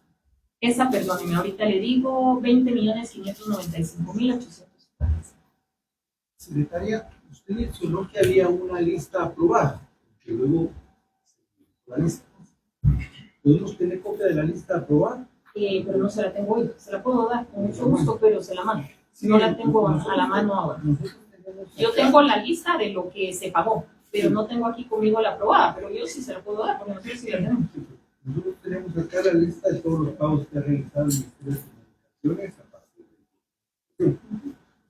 Esa, perdóneme, ahorita le digo 20.595.800. Secretaria, usted mencionó que había una lista aprobada, que luego la lista. ¿Podemos tener copia de la lista aprobada? Pero no se la tengo hoy, se la puedo dar con mucho gusto, pero se la mando. No la tengo a la mano ahora. Yo tengo la lista de lo que se pagó, pero no tengo aquí conmigo la aprobada, pero yo sí se la puedo dar, porque nosotros sí la tenemos. Nosotros tenemos acá la lista de todos los pagos que ha realizado el Ministerio de Comunicaciones a partir de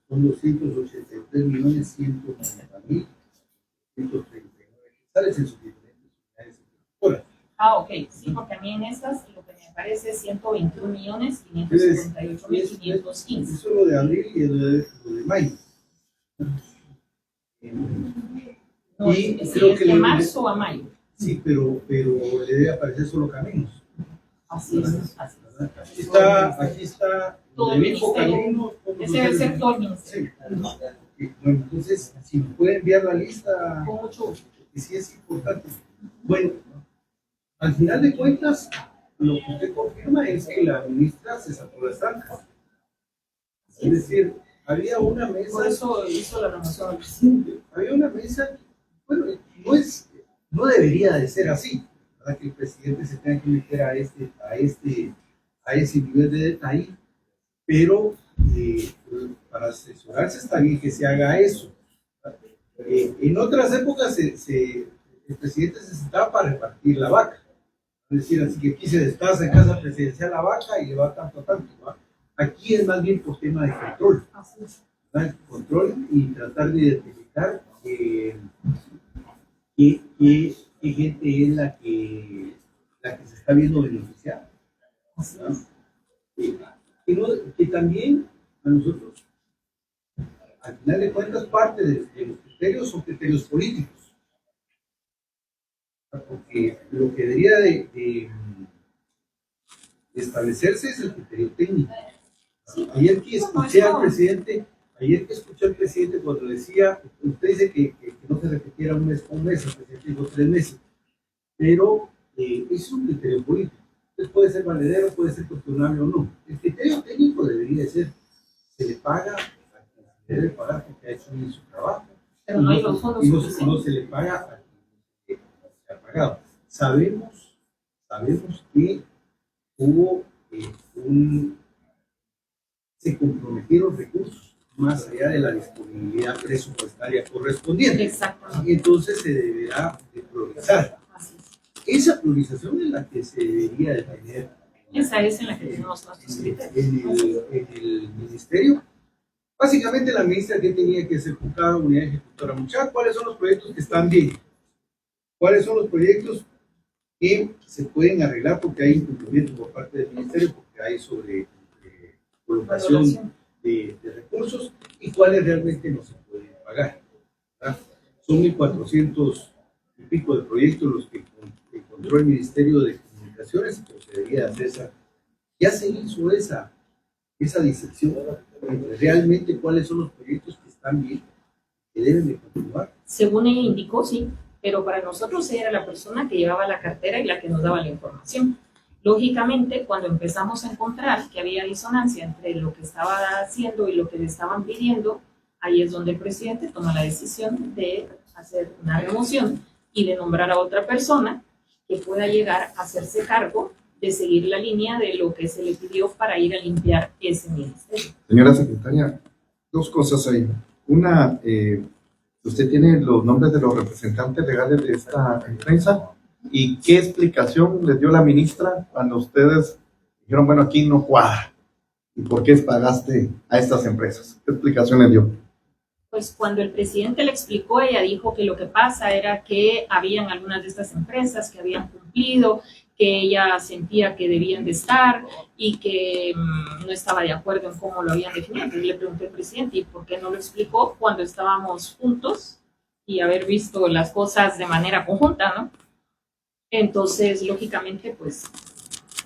son 283.190.139 quetzales en sus diferentes unidades ejecutoras. Ok, sí, porque a mí en esas lo que me aparece es 121.578.515. Eso es lo de abril y lo de mayo. No, Y es creo que de le- marzo a mayo. Sí, pero le debe aparecer solo caminos. Así es, así es. Aquí está Todo el Vico ministerio. Caminos, Ese debe ser todo el ministerio. Sí. Bueno, entonces, si me puede enviar la lista, Con mucho gusto. que sí es importante. Bueno, al final de cuentas, lo que usted confirma es que la ministra se sacó las trancas. Es decir, había una mesa. Por eso hizo la renovación al presidente. Había una mesa, bueno, no debería de ser así, ¿verdad? Que el presidente se tenga que meter a ese nivel de detalle, pero para asesorarse está bien que se haga eso. En otras épocas el presidente se sentaba para repartir la vaca, es decir, así que aquí se desplaza en casa presidencial la vaca y le va tanto a tanto, ¿verdad? Aquí es más bien por tema de control. Así es. Control y tratar de identificar qué gente es la que se está viendo beneficiada. ¿No? Que también a nosotros, al final de cuentas, parte de los criterios son criterios políticos. Porque lo que debería de establecerse es el criterio técnico. Ayer que escuché al presidente cuando decía, usted dice que no se repitiera un mes, el presidente dijo 3 meses, pero es un criterio político. Entonces puede ser valedero, puede ser cuestionable o no. El criterio técnico debería ser, se le paga a quien se debe pagar porque ha hecho bien su trabajo, Pero no hay los fondos y suficientes. no se le paga a quien se ha pagado. Sabemos sabemos que hubo se comprometieron recursos más allá de la disponibilidad presupuestaria correspondiente. Exactamente. Y entonces se deberá de priorizar. Así es. Esa priorización es la que se debería de tener Esa es en la que tenemos nuestros criterios. en el ministerio. Básicamente la ministra que tenía que ejecutar, unidad ejecutora, muchachos, ¿cuáles son los proyectos que están bien? ¿Cuáles son los proyectos que se pueden arreglar porque hay incumplimiento por parte del ministerio, porque hay sobre colocación de recursos y cuáles realmente no se pueden pagar? ¿Verdad? Son 1.400 y pico de proyectos los que encontró el Ministerio de Comunicaciones y procedería a hacer esa. Ya se hizo esa disección entre realmente cuáles son los proyectos que están bien, que deben de continuar. Según ella indicó, sí, pero para nosotros ella era la persona que llevaba la cartera y la que nos daba la información. Lógicamente, cuando empezamos a encontrar que había disonancia entre lo que estaba haciendo y lo que le estaban pidiendo, ahí es donde el presidente toma la decisión de hacer una remoción y de nombrar a otra persona que pueda llegar a hacerse cargo de seguir la línea de lo que se le pidió para ir a limpiar ese ministerio. Señora secretaria, dos cosas ahí. Una, usted tiene los nombres de los representantes legales de esta empresa y qué explicación les dio la ministra cuando ustedes dijeron, bueno, aquí no cuadra. ¿Y por qué pagaste a estas empresas? ¿Qué explicación les dio? Pues cuando el presidente le explicó, ella dijo que lo que pasa era que habían algunas de estas empresas que habían cumplido, que ella sentía que debían de estar y que no estaba de acuerdo en cómo lo habían definido. Entonces le pregunté al presidente, ¿y por qué no lo explicó cuando estábamos juntos y haber visto las cosas de manera conjunta, ¿no? Entonces, lógicamente, pues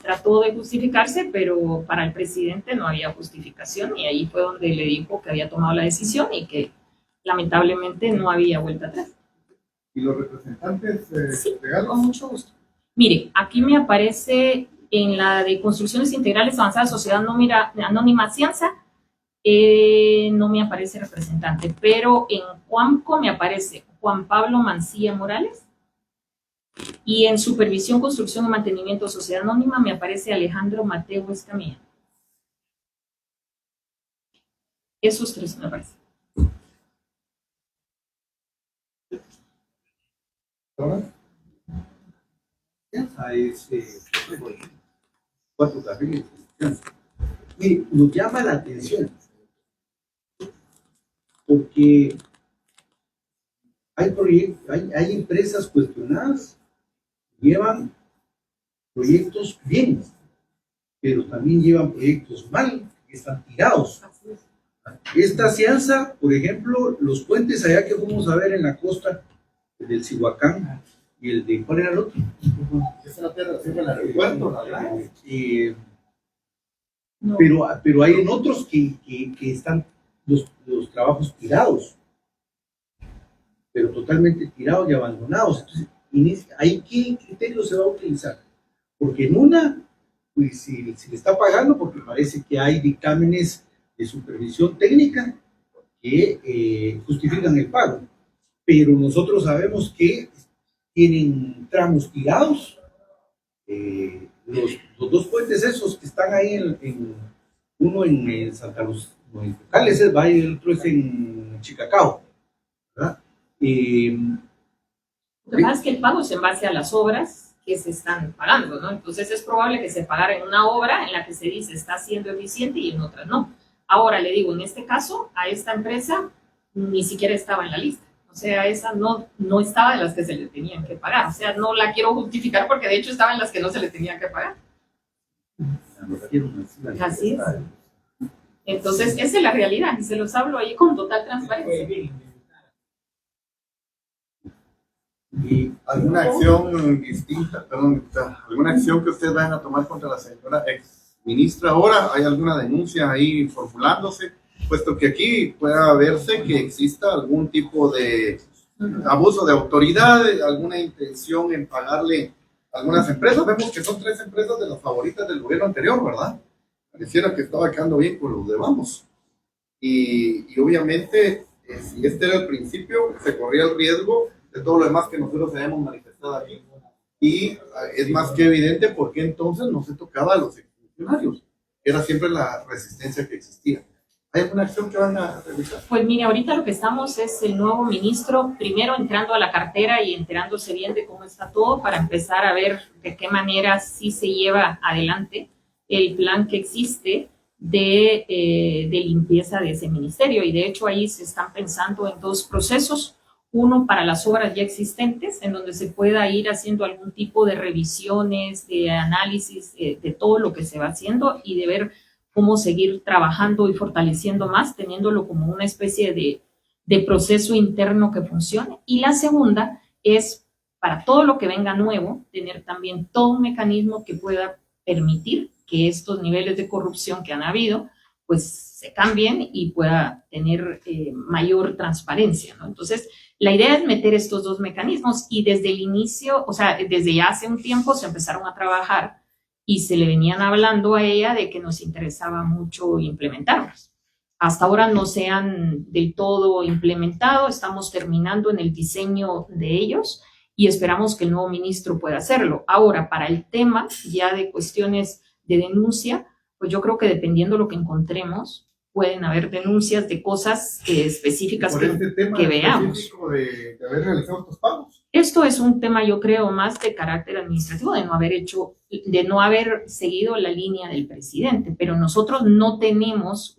trató de justificarse, pero para el presidente no había justificación y ahí fue donde le dijo que había tomado la decisión y que lamentablemente no había vuelta atrás. ¿Y los representantes Sí, legales? con mucho gusto. Mire, aquí me aparece en la de Construcciones Integrales Avanzadas Sociedad Anónima Cianza, no me aparece representante, pero en Cuamco me aparece Juan Pablo Mancilla Morales y en Supervisión, Construcción y Mantenimiento Sociedad Anónima me aparece Alejandro Mateo Escamilla. Esos tres me aparecen. ¿Ahora? Es 4 carriles. Mire, nos llama la atención porque hay empresas cuestionadas, llevan proyectos bien, pero también llevan proyectos mal, que están tirados. Esta Cianza, por ejemplo, los puentes allá que fuimos a ver en la costa del Cihuacán y el de, ¿cuál era el otro? No. Pero hay en otros que están los trabajos tirados, pero totalmente tirados y abandonados. Entonces, ¿ahí qué criterio se va a utilizar? Porque en una, pues si le está pagando, porque parece que hay dictámenes de supervisión técnica que justifican el pago, pero nosotros sabemos que tienen tramos tirados. Los dos puentes esos que están ahí, uno en Santa Luz, no, en Tales es Valle, el otro es en Chicacao, ¿verdad? Lo que pasa es que el pago es en base a las obras que se están pagando, ¿no? Entonces es probable que se pagara en una obra en la que se dice está siendo eficiente y en otra no. Ahora le digo, en este caso, a esta empresa ni siquiera estaba en la lista. O sea, esa no estaba en las que se le tenían que pagar. O sea, no la quiero justificar porque de hecho estaba en las que no se le tenían que pagar. Así es. Entonces, esa es la realidad y se los hablo ahí con total transparencia. ¿Y alguna acción distinta, perdón, alguna acción que ustedes vayan a tomar contra la señora ex ministra ahora? ¿Hay alguna denuncia ahí formulándose? Puesto que aquí pueda verse que exista algún tipo de abuso de autoridad, alguna intención en pagarle a algunas empresas. Vemos que son 3 empresas de las favoritas del gobierno anterior, ¿verdad? Pareciera que estaba quedando bien con los de Vamos. Y obviamente, si este era el principio, se corría el riesgo de todo lo demás que nosotros habíamos manifestado aquí. y es más que evidente por qué entonces no se tocaba a los funcionarios. Era siempre la resistencia que existía. ¿Hay alguna acción que van a realizar? Pues mire, ahorita lo que estamos es el nuevo ministro, primero entrando a la cartera y enterándose bien de cómo está todo para empezar a ver de qué manera sí se lleva adelante el plan que existe de limpieza de ese ministerio. Y de hecho ahí se están pensando en dos procesos. Uno para las obras ya existentes, en donde se pueda ir haciendo algún tipo de revisiones, de análisis de todo lo que se va haciendo y de ver cómo seguir trabajando y fortaleciendo más, teniéndolo como una especie de proceso interno que funcione. Y la segunda es, para todo lo que venga nuevo, tener también todo un mecanismo que pueda permitir que estos niveles de corrupción que han habido, pues se cambien y pueda tener mayor transparencia, ¿no? Entonces, la idea es meter estos dos mecanismos y desde el inicio, o sea, desde ya hace un tiempo se empezaron a trabajar y se le venían hablando a ella de que nos interesaba mucho implementarlos. Hasta ahora no se han del todo implementado, estamos terminando en el diseño de ellos y esperamos que el nuevo ministro pueda hacerlo. Ahora, para el tema ya de cuestiones de denuncia, pues yo creo que dependiendo de lo que encontremos, pueden haber denuncias de cosas específicas Por este tema que veamos. específico de haber realizado estos pagos. Esto es un tema, yo creo, más de carácter administrativo, de no haber seguido la línea del presidente, pero nosotros no tenemos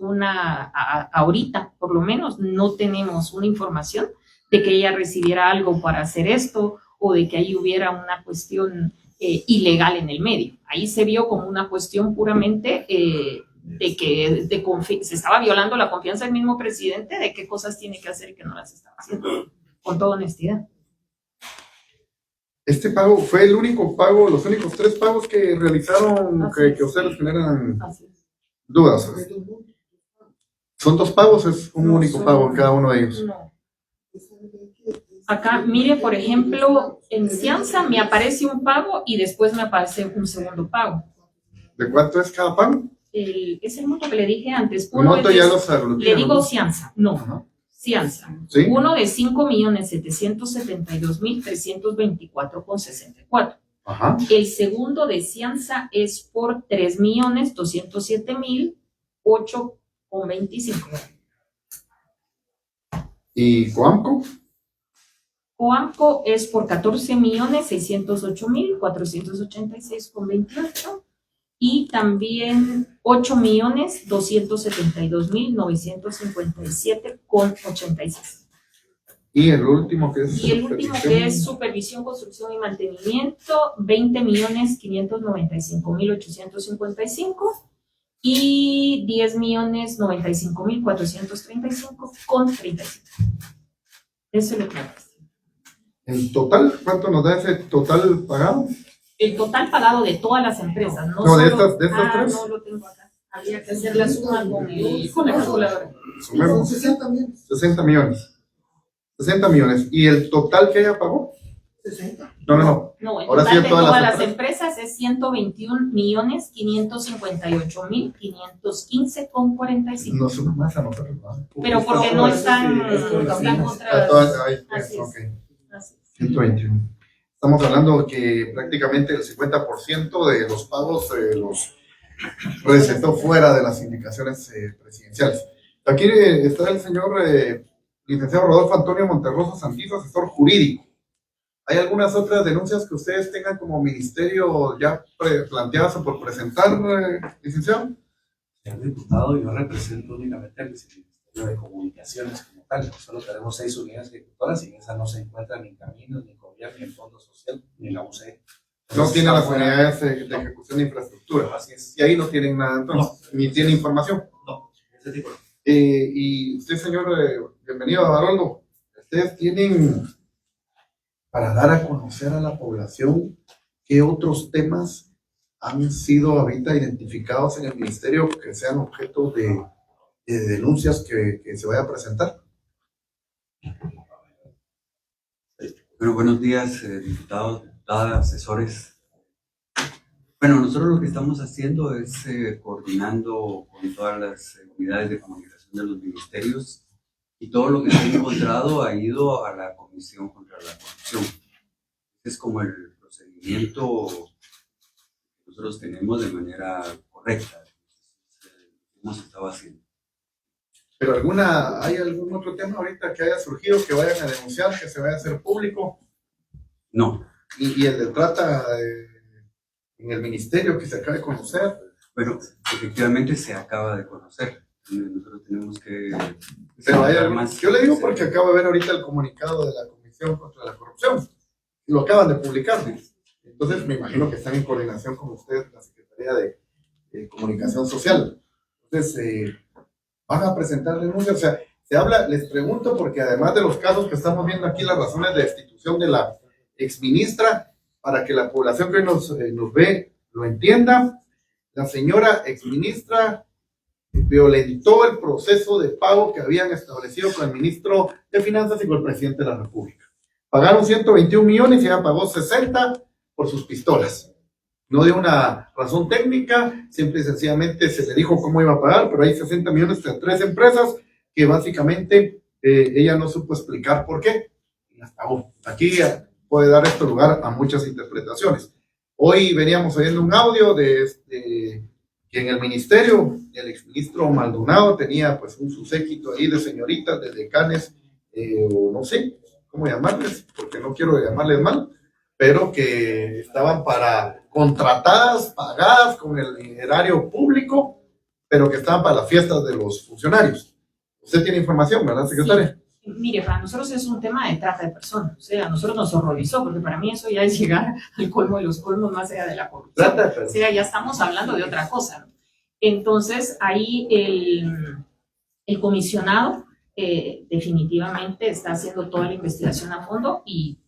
ahorita por lo menos, no tenemos una información de que ella recibiera algo para hacer esto o de que ahí hubiera una cuestión ilegal en el medio. Ahí se vio como una cuestión puramente de que se estaba violando la confianza del mismo presidente de qué cosas tiene que hacer y que no las estaba haciendo, con toda honestidad. Este pago fue el único pago, los únicos 3 pagos que realizaron que ustedes generan dudas. ¿Son 2 pagos? ¿Es un único pago en cada uno de ellos? No. Acá, mire, por ejemplo, en Cianza me aparece un pago y después me aparece un segundo pago. ¿De cuánto es cada pago? Es el monto que le dije antes. El monto ya lo sabes. Le digo Cianza, no. Ajá. Cianza. ¿Sí? Uno de 5.772.324,64. Ajá. El segundo de Cianza es por 3.207.008,25. ¿Y Coamco? Coamco es por 14.608.486,28 y también 8.272.957,86. Y el último que es... Y el último que es supervisión, construcción y mantenimiento, 20.595.855 y 10.095.435,35. Eso es lo que me parece. ¿En total? ¿Cuánto nos da ese total pagado? El total pagado de todas las empresas, no, No, de solo, estas 3. no lo tengo acá. Habría que hacer la suma con la calculadora. Sumemos. 60 millones. 60 millones. 60 millones. ¿Y el total que ella pagó? 60. No. No, el Ahora total sí, de todas todas las las empresas es 121.558.515,45. Nos suma más a nosotros, ¿no? Pero porque no están A otras. todas, Así es. ok. Así es. 121. Estamos hablando que prácticamente el 50% de los pagos los recetó fuera de las indicaciones presidenciales. Aquí está el señor licenciado Rodolfo Antonio Monterroso Santizo, asesor jurídico. ¿Hay algunas otras denuncias que ustedes tengan como ministerio ya planteadas o por presentar, licenciado? Señor diputado, yo represento únicamente al Ministerio de Comunicaciones como tal. Solo tenemos 6 unidades ejecutoras y en esa no se encuentran ni caminos, ni gobierno, ni el Fondo Social, ni la UCE. No tienen las unidades de ejecución de infraestructura. Así es. Y ahí no tienen nada entonces, ni tienen información. No, ese tipo de... Y usted, señor, bienvenido a Haroldo. Ustedes tienen, para dar a conocer a la población, qué otros temas han sido ahorita identificados en el ministerio que sean objeto de denuncias que se vaya a presentar. Bueno, buenos días, diputados, diputadas, asesores. Bueno, nosotros lo que estamos haciendo es coordinando con todas las unidades de comunicación de los ministerios y todo lo que se ha encontrado ha ido a la Comisión contra la Corrupción. Es como el procedimiento seguimiento que nosotros tenemos de manera correcta. Hemos estado haciendo. Pero ¿hay algún otro tema ahorita que haya surgido que vayan a denunciar, que se vaya a hacer público? No. Y el de trata en el ministerio que se acaba de conocer. Bueno, efectivamente se acaba de conocer. Nosotros tenemos que... Pero yo le digo porque acabo de ver ahorita el comunicado de la Comisión contra la Corrupción. Lo acaban de publicar. Entonces me imagino que están en coordinación con ustedes, la Secretaría de Comunicación Social. Entonces, van a presentar denuncias. O sea, se habla, les pregunto, porque además de los casos que estamos viendo aquí, las razones de destitución de la exministra, para que la población que hoy nos ve lo entienda, la señora exministra violentó el proceso de pago que habían establecido con el ministro de Finanzas y con el presidente de la República. Pagaron 121 millones y ella pagó 60 por sus pistolas. No dio una razón técnica, simple y sencillamente se le dijo cómo iba a pagar, pero hay 60 millones entre 3 empresas que básicamente ella no supo explicar por qué y las pagó. Aquí puede dar esto lugar a muchas interpretaciones. Hoy veníamos oyendo un audio que en el ministerio el exministro Maldonado tenía pues un séquito ahí de señoritas, de decanes, o no sé cómo llamarles, porque no quiero llamarles mal, pero que estaban contratadas, pagadas con el erario público, pero que estaban para las fiestas de los funcionarios. Usted tiene información, ¿verdad, secretaria? Sí. Mire, para nosotros es un tema de trata de personas, o sea, a nosotros nos horrorizó, porque para mí eso ya es llegar al colmo de los colmos más allá de la corrupción. Trata de personas. O sea, ya estamos hablando de otra cosa, ¿no? Entonces, ahí el comisionado definitivamente está haciendo toda la investigación a fondo y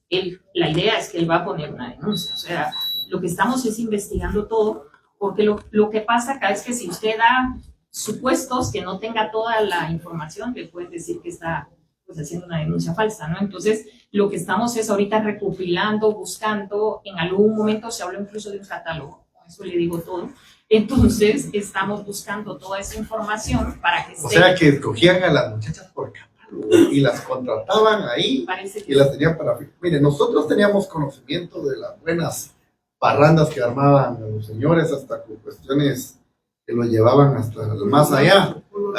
la idea es que él va a poner una denuncia. O sea, lo que estamos es investigando todo, porque lo que pasa acá es que si usted da supuestos que no tenga toda la información, le pueden decir que está pues haciendo una denuncia falsa, ¿no? Entonces, lo que estamos es ahorita recopilando, buscando, en algún momento se habló incluso de un catálogo, eso le digo todo. Entonces, estamos buscando toda esa información para que O sea, que escogían a las muchachas por catálogo y las contrataban ahí y las tenían para... Mire, nosotros teníamos conocimiento de las buenas parrandas que armaban los señores, hasta con cuestiones que lo llevaban hasta más allá, con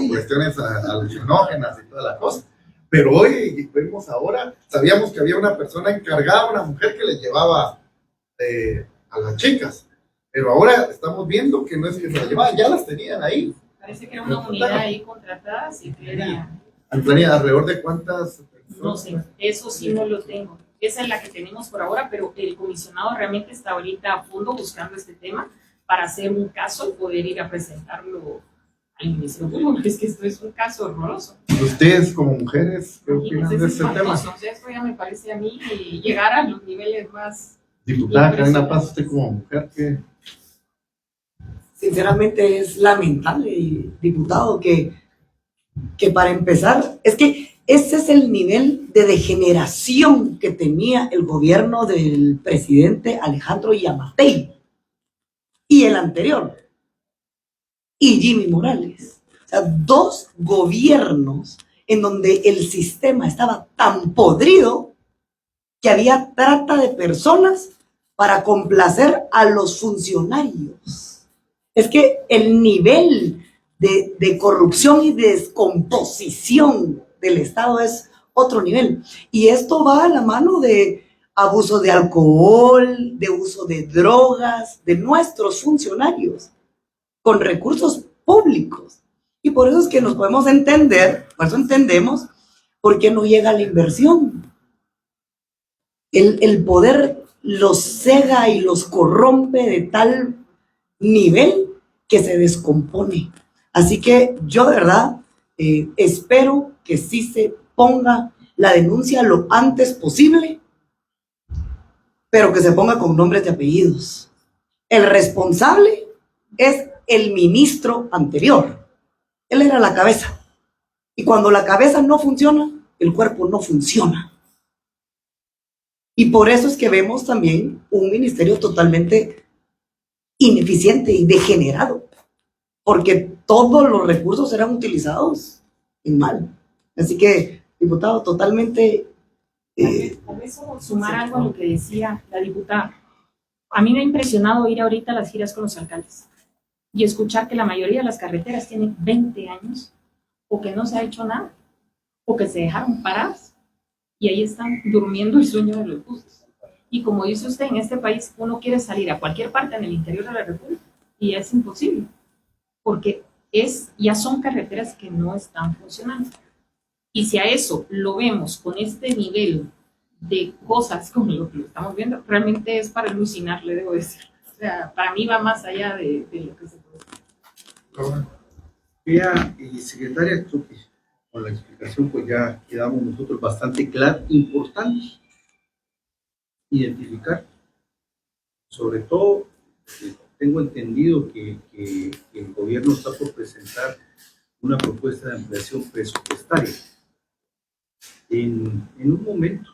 cuestiones alucinógenas y toda la cosa. Pero hoy, vemos ahora, sabíamos que había una persona encargada, una mujer que les llevaba a las chicas. Pero ahora estamos viendo que no es que se las llevaban, ya las tenían ahí. Parece que era una unidad ahí contratada, sí, que era... Antonia, ¿alrededor de cuántas personas? No sé, eso sí no lo tengo. Esa es la que tenemos por ahora, pero el comisionado realmente está ahorita a fondo buscando este tema para hacer un caso y poder ir a presentarlo al Ministerio Público, porque es que esto es un caso horroroso. ¿Ustedes como mujeres qué opinan de este tema? O sea, esto ya me parece a mí llegar a los niveles más... Diputada Karina Paz, usted como mujer, ¿qué? Sinceramente es lamentable, diputado, que para empezar, es que ese es el nivel de degeneración que tenía el gobierno del presidente Alejandro Yamatei y el anterior, y Jimmy Morales. O sea, 2 gobiernos en donde el sistema estaba tan podrido que había trata de personas para complacer a los funcionarios. Es que el nivel de corrupción y descomposición del Estado es otro nivel. Y esto va a la mano de abuso de alcohol, de uso de drogas, de nuestros funcionarios, con recursos públicos. Y por eso es que nos podemos entender, por eso entendemos por qué no llega la inversión. El poder los cega y los corrompe de tal nivel que se descompone. Así que yo de verdad espero que sí se ponga la denuncia lo antes posible, pero que se ponga con nombres y apellidos. El responsable es el ministro anterior. Él era la cabeza. Y cuando la cabeza no funciona, el cuerpo no funciona. Y por eso es que vemos también un ministerio totalmente ineficiente y degenerado, porque todos los recursos eran utilizados en mal. Así que, diputado, totalmente Tal vez solo sumar algo a lo que decía la diputada. A mí me ha impresionado ir ahorita a las giras con los alcaldes y escuchar que la mayoría de las carreteras tienen 20 años o que no se ha hecho nada o que se dejaron paradas y ahí están durmiendo el sueño de los justos. Y como dice usted, en este país uno quiere salir a cualquier parte en el interior de la República y es imposible porque ya son carreteras que no están funcionando. Y si a eso lo vemos con este nivel de cosas como lo que lo estamos viendo, realmente es para alucinar, le debo decir. O sea, para mí va más allá de lo que se puede. Vea, secretaria, creo que con la explicación pues ya quedamos nosotros bastante claros, importante identificar, sobre todo, tengo entendido que el gobierno está por presentar una propuesta de ampliación presupuestaria. En un momento,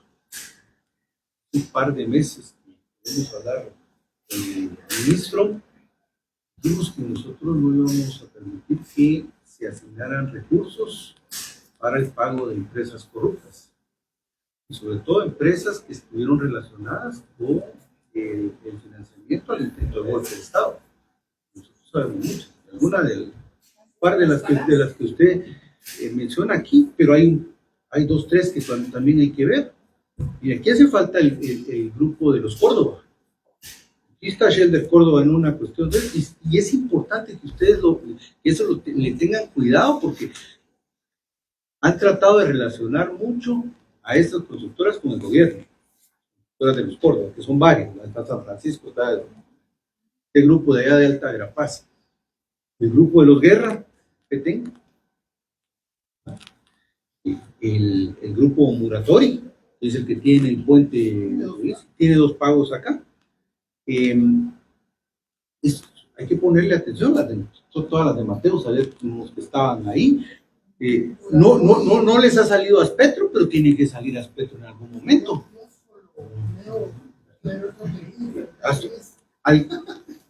un par de meses, podemos hablar con el ministro, dijimos que nosotros no íbamos a permitir que se asignaran recursos para el pago de empresas corruptas, y sobre todo empresas que estuvieron relacionadas con el financiamiento al intento de golpe de Estado. Nosotros sabemos muchas, algunas del par de las que usted menciona aquí, pero hay 2, 3 que también hay que ver. Y aquí hace falta el grupo de los Córdoba. Aquí está Shelder Córdoba en una cuestión de y es importante que ustedes le tengan cuidado porque han tratado de relacionar mucho a estas constructoras con el gobierno. Constructoras de los Córdoba, que son varias, está San Francisco, está el grupo de allá de Alta Verapaz, el grupo de los Guerra, Petén, el grupo Muratori, que es el que tiene el puente, tiene 2 pagos acá. Hay que ponerle atención todas las de Mateo, saber los que estaban ahí. No les ha salido a Aspetro, pero tiene que salir a Aspetro en algún momento.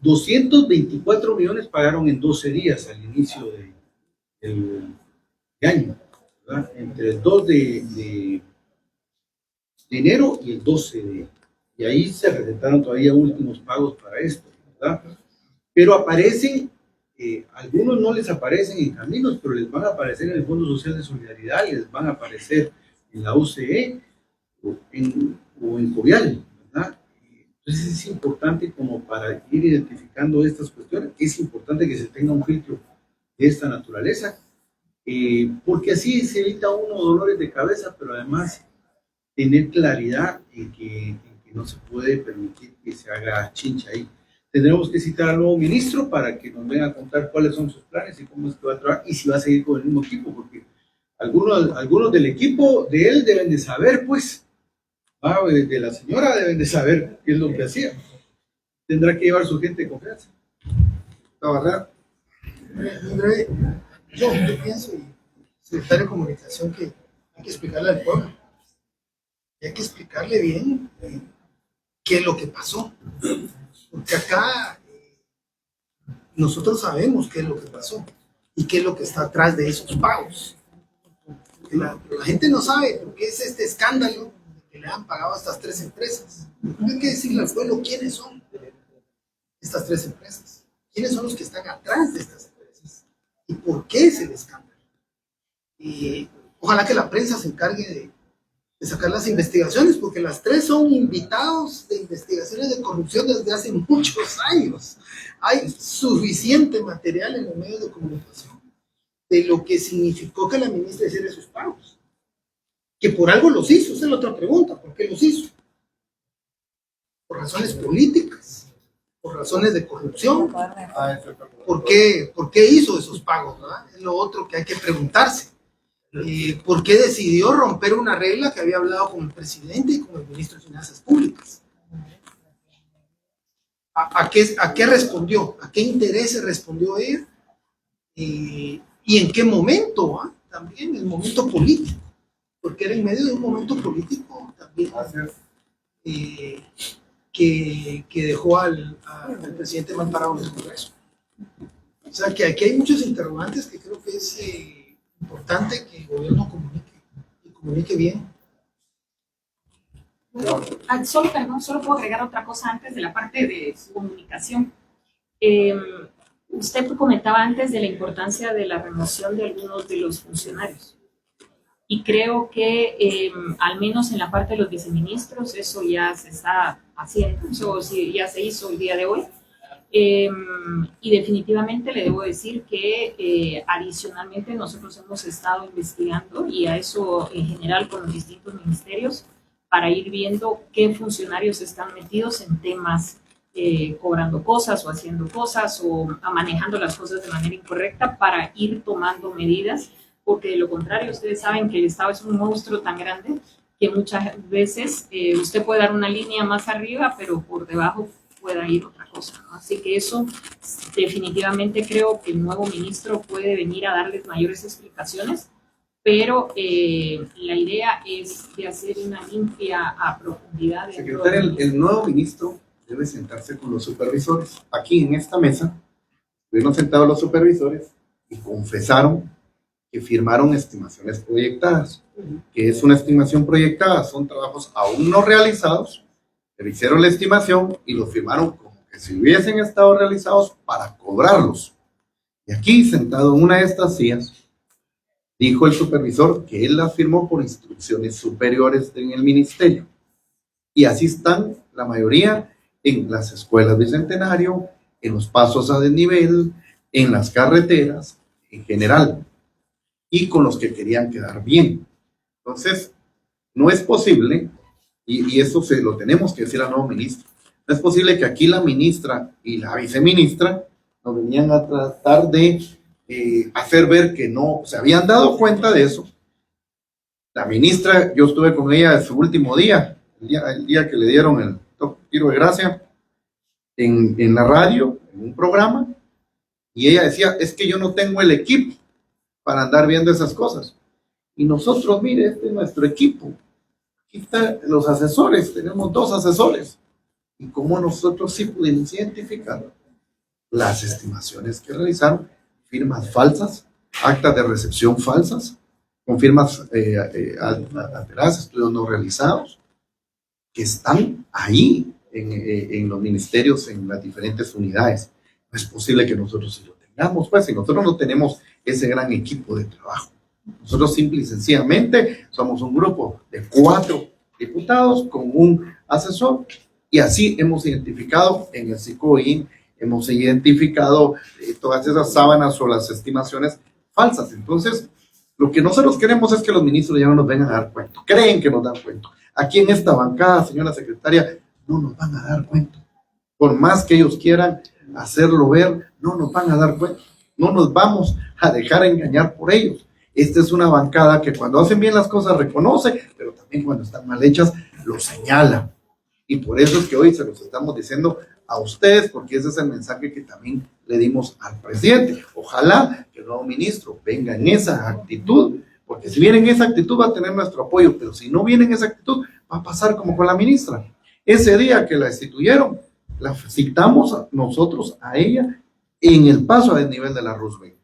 224 millones pagaron en 12 días al inicio del año, ¿verdad? Entre el 2 de enero y el 12 y ahí se recetaron todavía últimos pagos para esto, ¿verdad? Pero aparecen, algunos no les aparecen en caminos, pero les van a aparecer en el Fondo Social de Solidaridad, les van a aparecer en la UCE o en Covial, ¿verdad? Entonces es importante como para ir identificando estas cuestiones, es importante que se tenga un filtro de esta naturaleza, porque así se evita uno dolores de cabeza, pero además tener claridad en que no se puede permitir que se haga chincha ahí. Tendremos que citar al nuevo ministro para que nos venga a contar cuáles son sus planes y cómo es que va a trabajar y si va a seguir con el mismo equipo, porque algunos del equipo de él deben de saber, pues, de la señora deben de saber qué es lo que hacía. Tendrá que llevar su gente de confianza. La verdad, yo pienso, secretario de Comunicación, que hay que explicarle al pueblo. Y hay que explicarle bien qué es lo que pasó. Porque acá nosotros sabemos qué es lo que pasó y qué es lo que está atrás de esos pagos. La gente no sabe por qué es este escándalo de que le han pagado a estas 3 empresas. Hay que decirle al pueblo quiénes son estas 3 empresas. ¿Quiénes son los que están atrás de estas empresas? ¿Y por qué es el escándalo? Y ojalá que la prensa se encargue de sacar las investigaciones, porque las 3 son invitados de investigaciones de corrupción desde hace muchos años. Hay suficiente material en los medios de comunicación de lo que significó que la ministra hiciera esos pagos. Que por algo los hizo, esa es la otra pregunta, ¿por qué los hizo? Por razones políticas, por razones de corrupción. ¿Por qué hizo esos pagos? ¿Verdad? Es lo otro que hay que preguntarse. ¿Por qué decidió romper una regla que había hablado con el presidente y con el ministro de Finanzas Públicas? ¿A qué respondió? ¿A qué intereses respondió ella? ¿Y en qué momento? También el momento político, porque era en medio de un momento político también que dejó al presidente mal parado en el Congreso. O sea que aquí hay muchos interrogantes que creo que es importante que el gobierno comunique bien. Solo puedo agregar otra cosa antes de la parte de su comunicación. Usted comentaba antes de la importancia de la remoción de algunos de los funcionarios. Y creo que al menos en la parte de los viceministros eso ya se está haciendo, eso sí, ya se hizo el día de hoy. Y definitivamente le debo decir que adicionalmente nosotros hemos estado investigando y a eso en general con los distintos ministerios para ir viendo qué funcionarios están metidos en temas cobrando cosas o haciendo cosas o manejando las cosas de manera incorrecta para ir tomando medidas, porque de lo contrario ustedes saben que el Estado es un monstruo tan grande que muchas veces usted puede dar una línea más arriba, pero por debajo pueda ir otra cosa, ¿no? Así que eso definitivamente creo que el nuevo ministro puede venir a darles mayores explicaciones, pero la idea es de hacer una limpia a profundidad. Secretaria, el nuevo ministro debe sentarse con los supervisores. Aquí en esta mesa estuvieron sentados los supervisores y confesaron que firmaron estimaciones proyectadas. ¿Qué es una estimación proyectada? Son trabajos aún no realizados, pero hicieron la estimación y lo firmaron como que si hubiesen estado realizados para cobrarlos. Y aquí, sentado en una de estas sillas, dijo el supervisor que él la firmó por instrucciones superiores en el ministerio. Y así están la mayoría en las escuelas Bicentenario, en los pasos a desnivel, en las carreteras, en general, y con los que querían quedar bien. Entonces, no es posible, y eso se lo tenemos que decir al nuevo ministro, no es posible que aquí la ministra y la viceministra nos venían a tratar de hacer ver que no se habían dado cuenta de eso. La ministra, yo estuve con ella en su último día, el día que le dieron el tiro de gracia en la radio, en un programa, y ella decía, es que yo no tengo el equipo para andar viendo esas cosas. Y nosotros, mire, este es nuestro equipo. Aquí están los asesores, tenemos 2 asesores. Y como nosotros sí pudimos identificar las estimaciones que realizaron, firmas falsas, actas de recepción falsas, con firmas alteradas, estudios no realizados, que están ahí en los ministerios, en las diferentes unidades. No es posible que nosotros sí lo tengamos, pues, si nosotros no tenemos ese gran equipo de trabajo. Nosotros simple y sencillamente somos un grupo de 4 diputados con un asesor, y así hemos identificado en el SICOIN, hemos identificado todas esas sábanas o las estimaciones falsas. Entonces, lo que nosotros queremos es que los ministros ya no nos vengan a dar cuenta. Creen que nos dan cuenta. Aquí en esta bancada, señora secretaria, no nos van a dar cuenta. Por más que ellos quieran hacerlo ver, no nos van a dar cuenta. No nos vamos a dejar engañar por ellos. Esta es una bancada que cuando hacen bien las cosas reconoce, pero también cuando están mal hechas lo señala. Y por eso es que hoy se los estamos diciendo a ustedes, porque ese es el mensaje que también le dimos al presidente. Ojalá que el nuevo ministro venga en esa actitud, porque si viene en esa actitud va a tener nuestro apoyo, pero si no viene en esa actitud va a pasar como con la ministra. Ese día que la instituyeron, la citamos nosotros a ella en el paso a desnivel de la Roosevelt.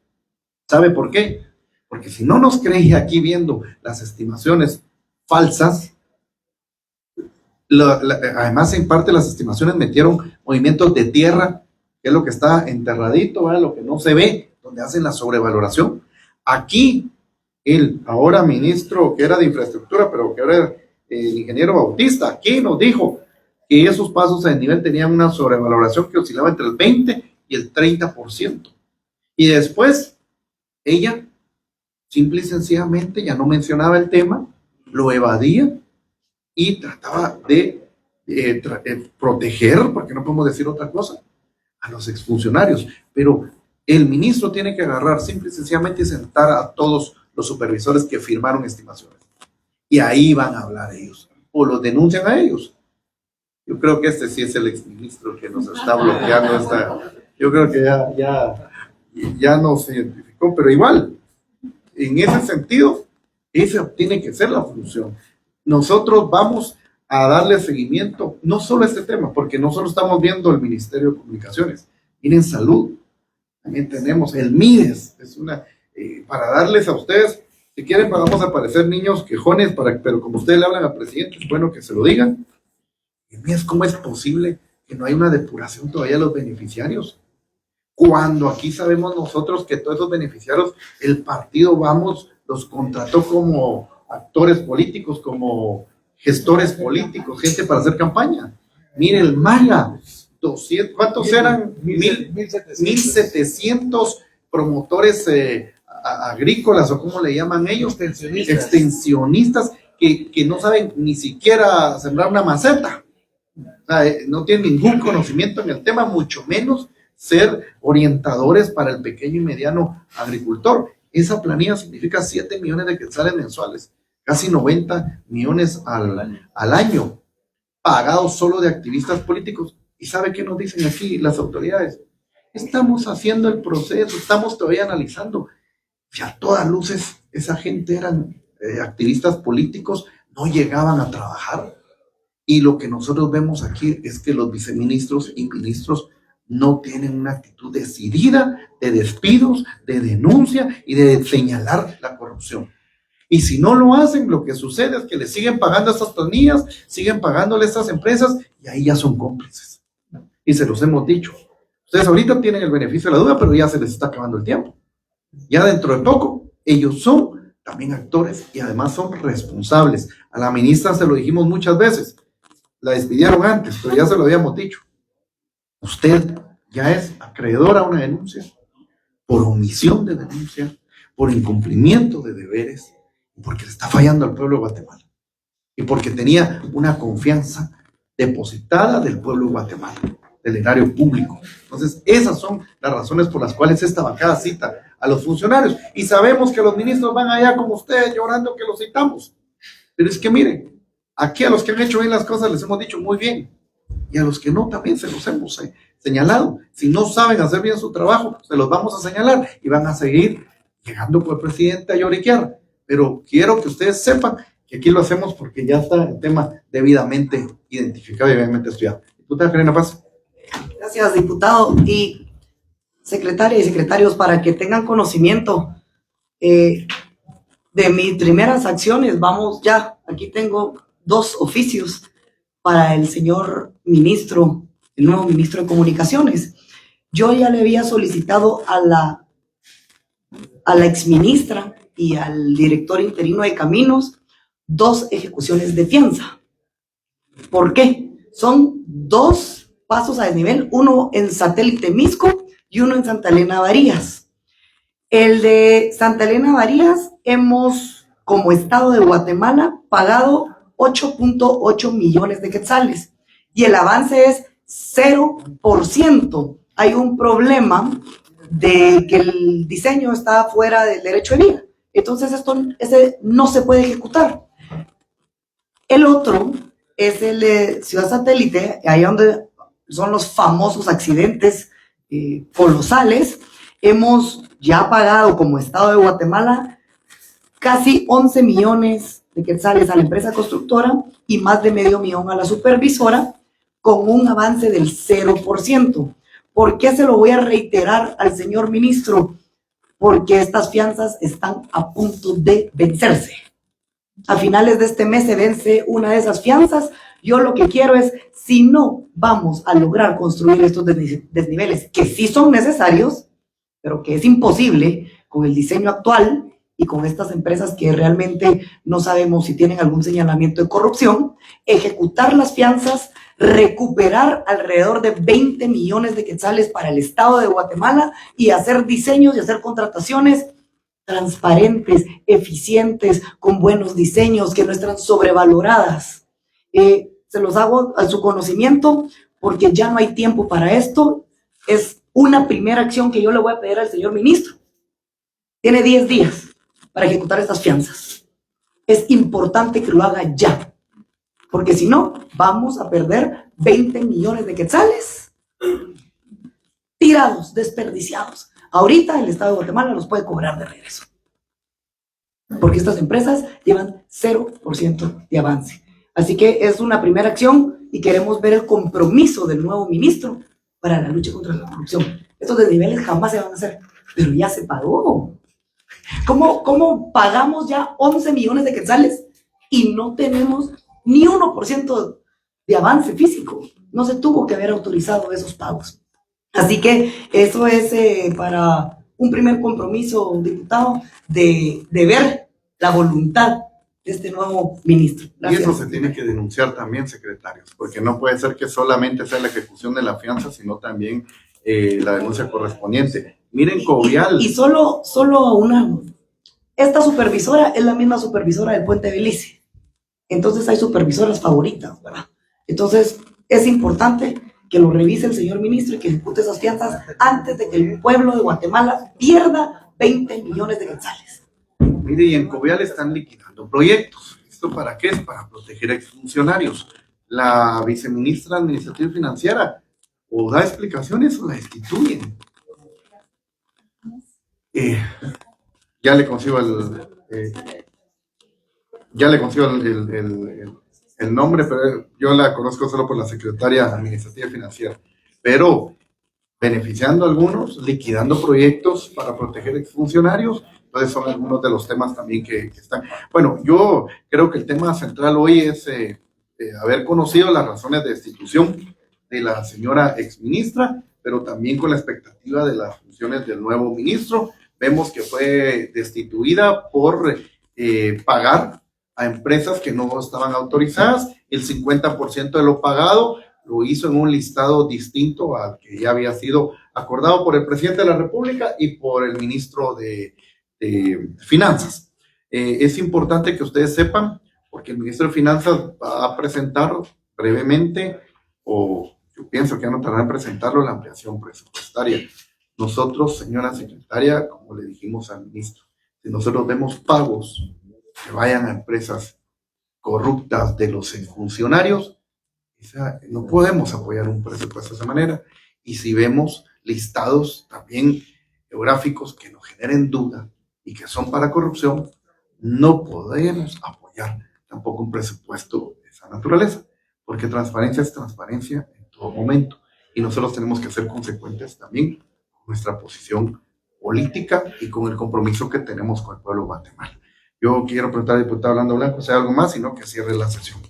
¿Sabe por qué? Porque si no nos creía aquí viendo las estimaciones falsas, además en parte las estimaciones metieron movimientos de tierra, que es lo que está enterradito, ¿verdad? Lo que no se ve, donde hacen la sobrevaloración. Aquí, el ahora ministro que era de infraestructura, pero que ahora el ingeniero Bautista, aquí nos dijo que esos pasos a desnivel tenían una sobrevaloración que oscilaba entre el 20 y el 30%. Y después, ella, simple y sencillamente, ya no mencionaba el tema, lo evadía y trataba de proteger, porque no podemos decir otra cosa, a los exfuncionarios. Pero el ministro tiene que agarrar simple y sencillamente y sentar a todos los supervisores que firmaron estimaciones. Y ahí van a hablar ellos, o los denuncian a ellos. Yo creo que este sí es el exministro que nos está bloqueando yo creo que ya nos identificó, pero igual, en ese sentido, esa tiene que ser la función. Nosotros vamos a darle seguimiento, no solo a este tema, porque no solo estamos viendo el Ministerio de Comunicaciones, miren salud, también tenemos el MIDES, es para darles a ustedes Si quieren, vamos a parecer niños quejones, pero como ustedes le hablan al presidente, es bueno que se lo digan. Y ¿cómo es posible que no hay una depuración todavía de los beneficiarios? Cuando aquí sabemos nosotros que todos esos beneficiarios, el partido Vamos los contrató como actores políticos, como gestores políticos, gente para hacer campaña. Mire, el MAGA, 200, ¿cuántos eran? 1,700 promotores agrícolas, o como le llaman ellos, extensionistas que no saben ni siquiera sembrar una maceta. O sea, no tienen ningún conocimiento en el tema, mucho menos ser orientadores para el pequeño y mediano agricultor. Esa planilla significa 7 millones de quetzales mensuales, casi 90 millones al año, pagados solo de activistas políticos. ¿Y sabe qué nos dicen aquí las autoridades? Estamos haciendo el proceso, estamos todavía analizando. Y a todas luces, esa gente eran activistas políticos, no llegaban a trabajar. Y lo que nosotros vemos aquí es que los viceministros y ministros no tienen una actitud decidida de despidos, de denuncia y de señalar la corrupción. Y si no lo hacen, lo que sucede es que le siguen pagando a estas planillas, siguen pagándole a estas empresas, y ahí ya son cómplices. Y se los hemos dicho. Ustedes ahorita tienen el beneficio de la duda, pero ya se les está acabando el tiempo. Ya dentro de poco, ellos son también actores y además son responsables. A la ministra se lo dijimos muchas veces. La despidieron antes, pero ya se lo habíamos dicho. Usted ya es acreedora a una denuncia por omisión de denuncia, por incumplimiento de deberes, porque le está fallando al pueblo de Guatemala y porque tenía una confianza depositada del pueblo de Guatemala, del erario público. Entonces, esas son las razones por las cuales esta bancada cita a los funcionarios. Y sabemos que los ministros van allá como ustedes llorando que los citamos. Pero es que miren, aquí a los que han hecho bien las cosas les hemos dicho muy bien. Y a los que no también se los hemos señalado. Si no saben hacer bien su trabajo, se los vamos a señalar y van a seguir llegando por el presidente a lloriquear. Pero quiero que ustedes sepan que aquí lo hacemos porque ya está el tema debidamente identificado y debidamente estudiado. Diputada Karina Paz. Gracias, diputado. Y secretaria y secretarios, para que tengan conocimiento de mis primeras acciones, vamos ya, aquí tengo 2 oficios para el señor ministro, el nuevo ministro de Comunicaciones. Yo ya le había solicitado a la exministra y al director interino de Caminos 2 ejecuciones de fianza. ¿Por qué? Son 2 pasos a desnivel, uno en Satélite Misco y uno en Santa Elena Varías. El de Santa Elena Varías hemos, como Estado de Guatemala, pagado 8.8 millones de quetzales y el avance es 0%. Hay un problema de que el diseño está fuera del derecho de vía, entonces ese no se puede ejecutar. El otro es el de Ciudad Satélite, ahí donde son los famosos accidentes colosales. Hemos ya pagado como Estado de Guatemala casi 11 millones de quetzales a la empresa constructora y más de medio millón a la supervisora, con un avance del 0%. ¿Por qué se lo voy a reiterar al señor ministro? Porque estas fianzas están a punto de vencerse. A finales de este mes se vence una de esas fianzas. Yo lo que quiero es, si no vamos a lograr construir estos desniveles, que sí son necesarios, pero que es imposible con el diseño actual y con estas empresas que realmente no sabemos si tienen algún señalamiento de corrupción, ejecutar las fianzas, recuperar alrededor de 20 millones de quetzales para el Estado de Guatemala y hacer diseños y hacer contrataciones transparentes, eficientes, con buenos diseños, que no estén sobrevaloradas. Se los hago a su conocimiento porque ya no hay tiempo para esto. Es una primera acción que yo le voy a pedir al señor ministro. Tiene 10 días para ejecutar estas fianzas. Es importante que lo haga ya, porque si no, vamos a perder 20 millones de quetzales tirados, desperdiciados. Ahorita el Estado de Guatemala los puede cobrar de regreso, porque estas empresas llevan 0% de avance. Así que es una primera acción y queremos ver el compromiso del nuevo ministro para la lucha contra la corrupción. Estos desniveles jamás se van a hacer, pero ya se pagó. ¿Cómo pagamos ya 11 millones de quetzales y no tenemos ni 1% de avance físico? No se tuvo que haber autorizado esos pagos. Así que eso es para un primer compromiso, diputado, de ver la voluntad de este nuevo ministro. Gracias. Y eso se tiene que denunciar también, secretarios, porque no puede ser que solamente sea la ejecución de la fianza, sino también la denuncia correspondiente. Miren, Covial. Y solo esta supervisora es la misma supervisora del Puente Belice. Entonces hay supervisoras favoritas, ¿verdad? Entonces es importante que lo revise el señor ministro y que ejecute esas fianzas antes de que el pueblo de Guatemala pierda 20 millones de quetzales. Mire, y en Covial están liquidando proyectos. ¿Esto para qué? Es para proteger a exfuncionarios. La viceministra administrativa y financiera o da explicaciones o la destituyen. Ya le consigo el nombre, pero yo la conozco solo por la secretaria administrativa y financiera. Pero beneficiando a algunos, liquidando proyectos para proteger exfuncionarios. Entonces son algunos de los temas también que están. Bueno, yo creo que el tema central hoy es haber conocido las razones de destitución de la señora exministra, pero también con la expectativa de las funciones del nuevo ministro. Vemos que fue destituida por pagar a empresas que no estaban autorizadas. El 50% de lo pagado lo hizo en un listado distinto al que ya había sido acordado por el presidente de la República y por el ministro de Finanzas. Es importante que ustedes sepan, porque el ministro de Finanzas va a presentar brevemente, o yo pienso que ya no tardará en presentarlo, la ampliación presupuestaria. Nosotros, señora secretaria, como le dijimos al ministro, si nosotros vemos pagos que vayan a empresas corruptas de los funcionarios, no podemos apoyar un presupuesto de esa manera. Y si vemos listados también geográficos que nos generen duda y que son para corrupción, no podemos apoyar tampoco un presupuesto de esa naturaleza, porque transparencia es transparencia en todo momento. Y nosotros tenemos que ser consecuentes también con nuestra posición política y con el compromiso que tenemos con el pueblo de Guatemala. Yo quiero preguntar al diputado Orlando Blanco si hay algo más, sino que cierre la sesión.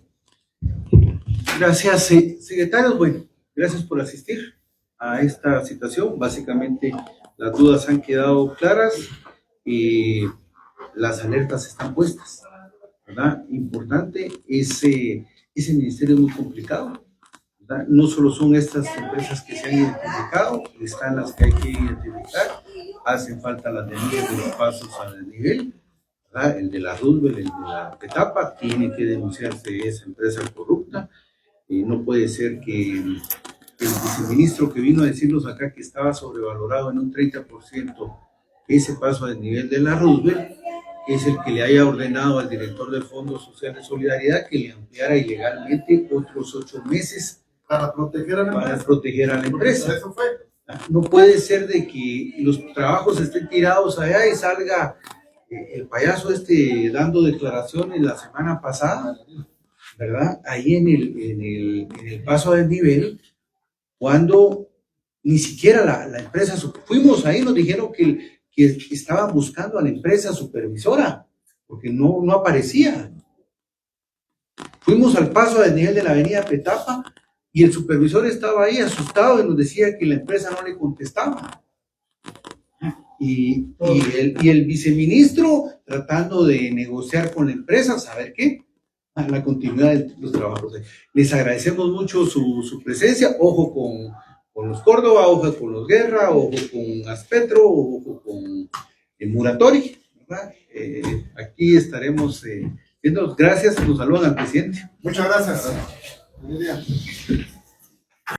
Gracias, secretarios. Bueno, gracias por asistir a esta situación. Básicamente, las dudas han quedado claras y las alertas están puestas, ¿verdad? Importante, ese ministerio es muy complicado, ¿verdad? No solo son estas empresas que se han identificado, están las que hay que identificar, hacen falta las denuncias de los pasos a desnivel, ¿verdad? El de la Roosevelt, el de la Petapa, tiene que denunciarse esa empresa corrupta. No puede ser que el viceministro que vino a decirnos acá que estaba sobrevalorado en un 30% ese paso a desnivel de la Roosevelt, es el que le haya ordenado al director del Fondo Social de Solidaridad que le ampliara ilegalmente otros 8 meses para proteger a la empresa. Eso fue. No puede ser de que los trabajos estén tirados allá y salga el payaso dando declaraciones la semana pasada, ¿verdad? Ahí en el paso a desnivel, cuando ni siquiera la empresa, fuimos ahí, nos dijeron que estaban buscando a la empresa supervisora, porque no aparecía. Fuimos al paso a desnivel de la avenida Petapa y el supervisor estaba ahí asustado y nos decía que la empresa no le contestaba. Y el viceministro tratando de negociar con la empresa, ¿saber qué? La continuidad de los trabajos. Les agradecemos mucho su presencia. Ojo con los Córdoba, ojo con los Guerra, ojo con Aspetro, ojo con el Muratori, ¿verdad? Aquí estaremos viendo. Gracias, nos saludan al presidente. Muchas gracias.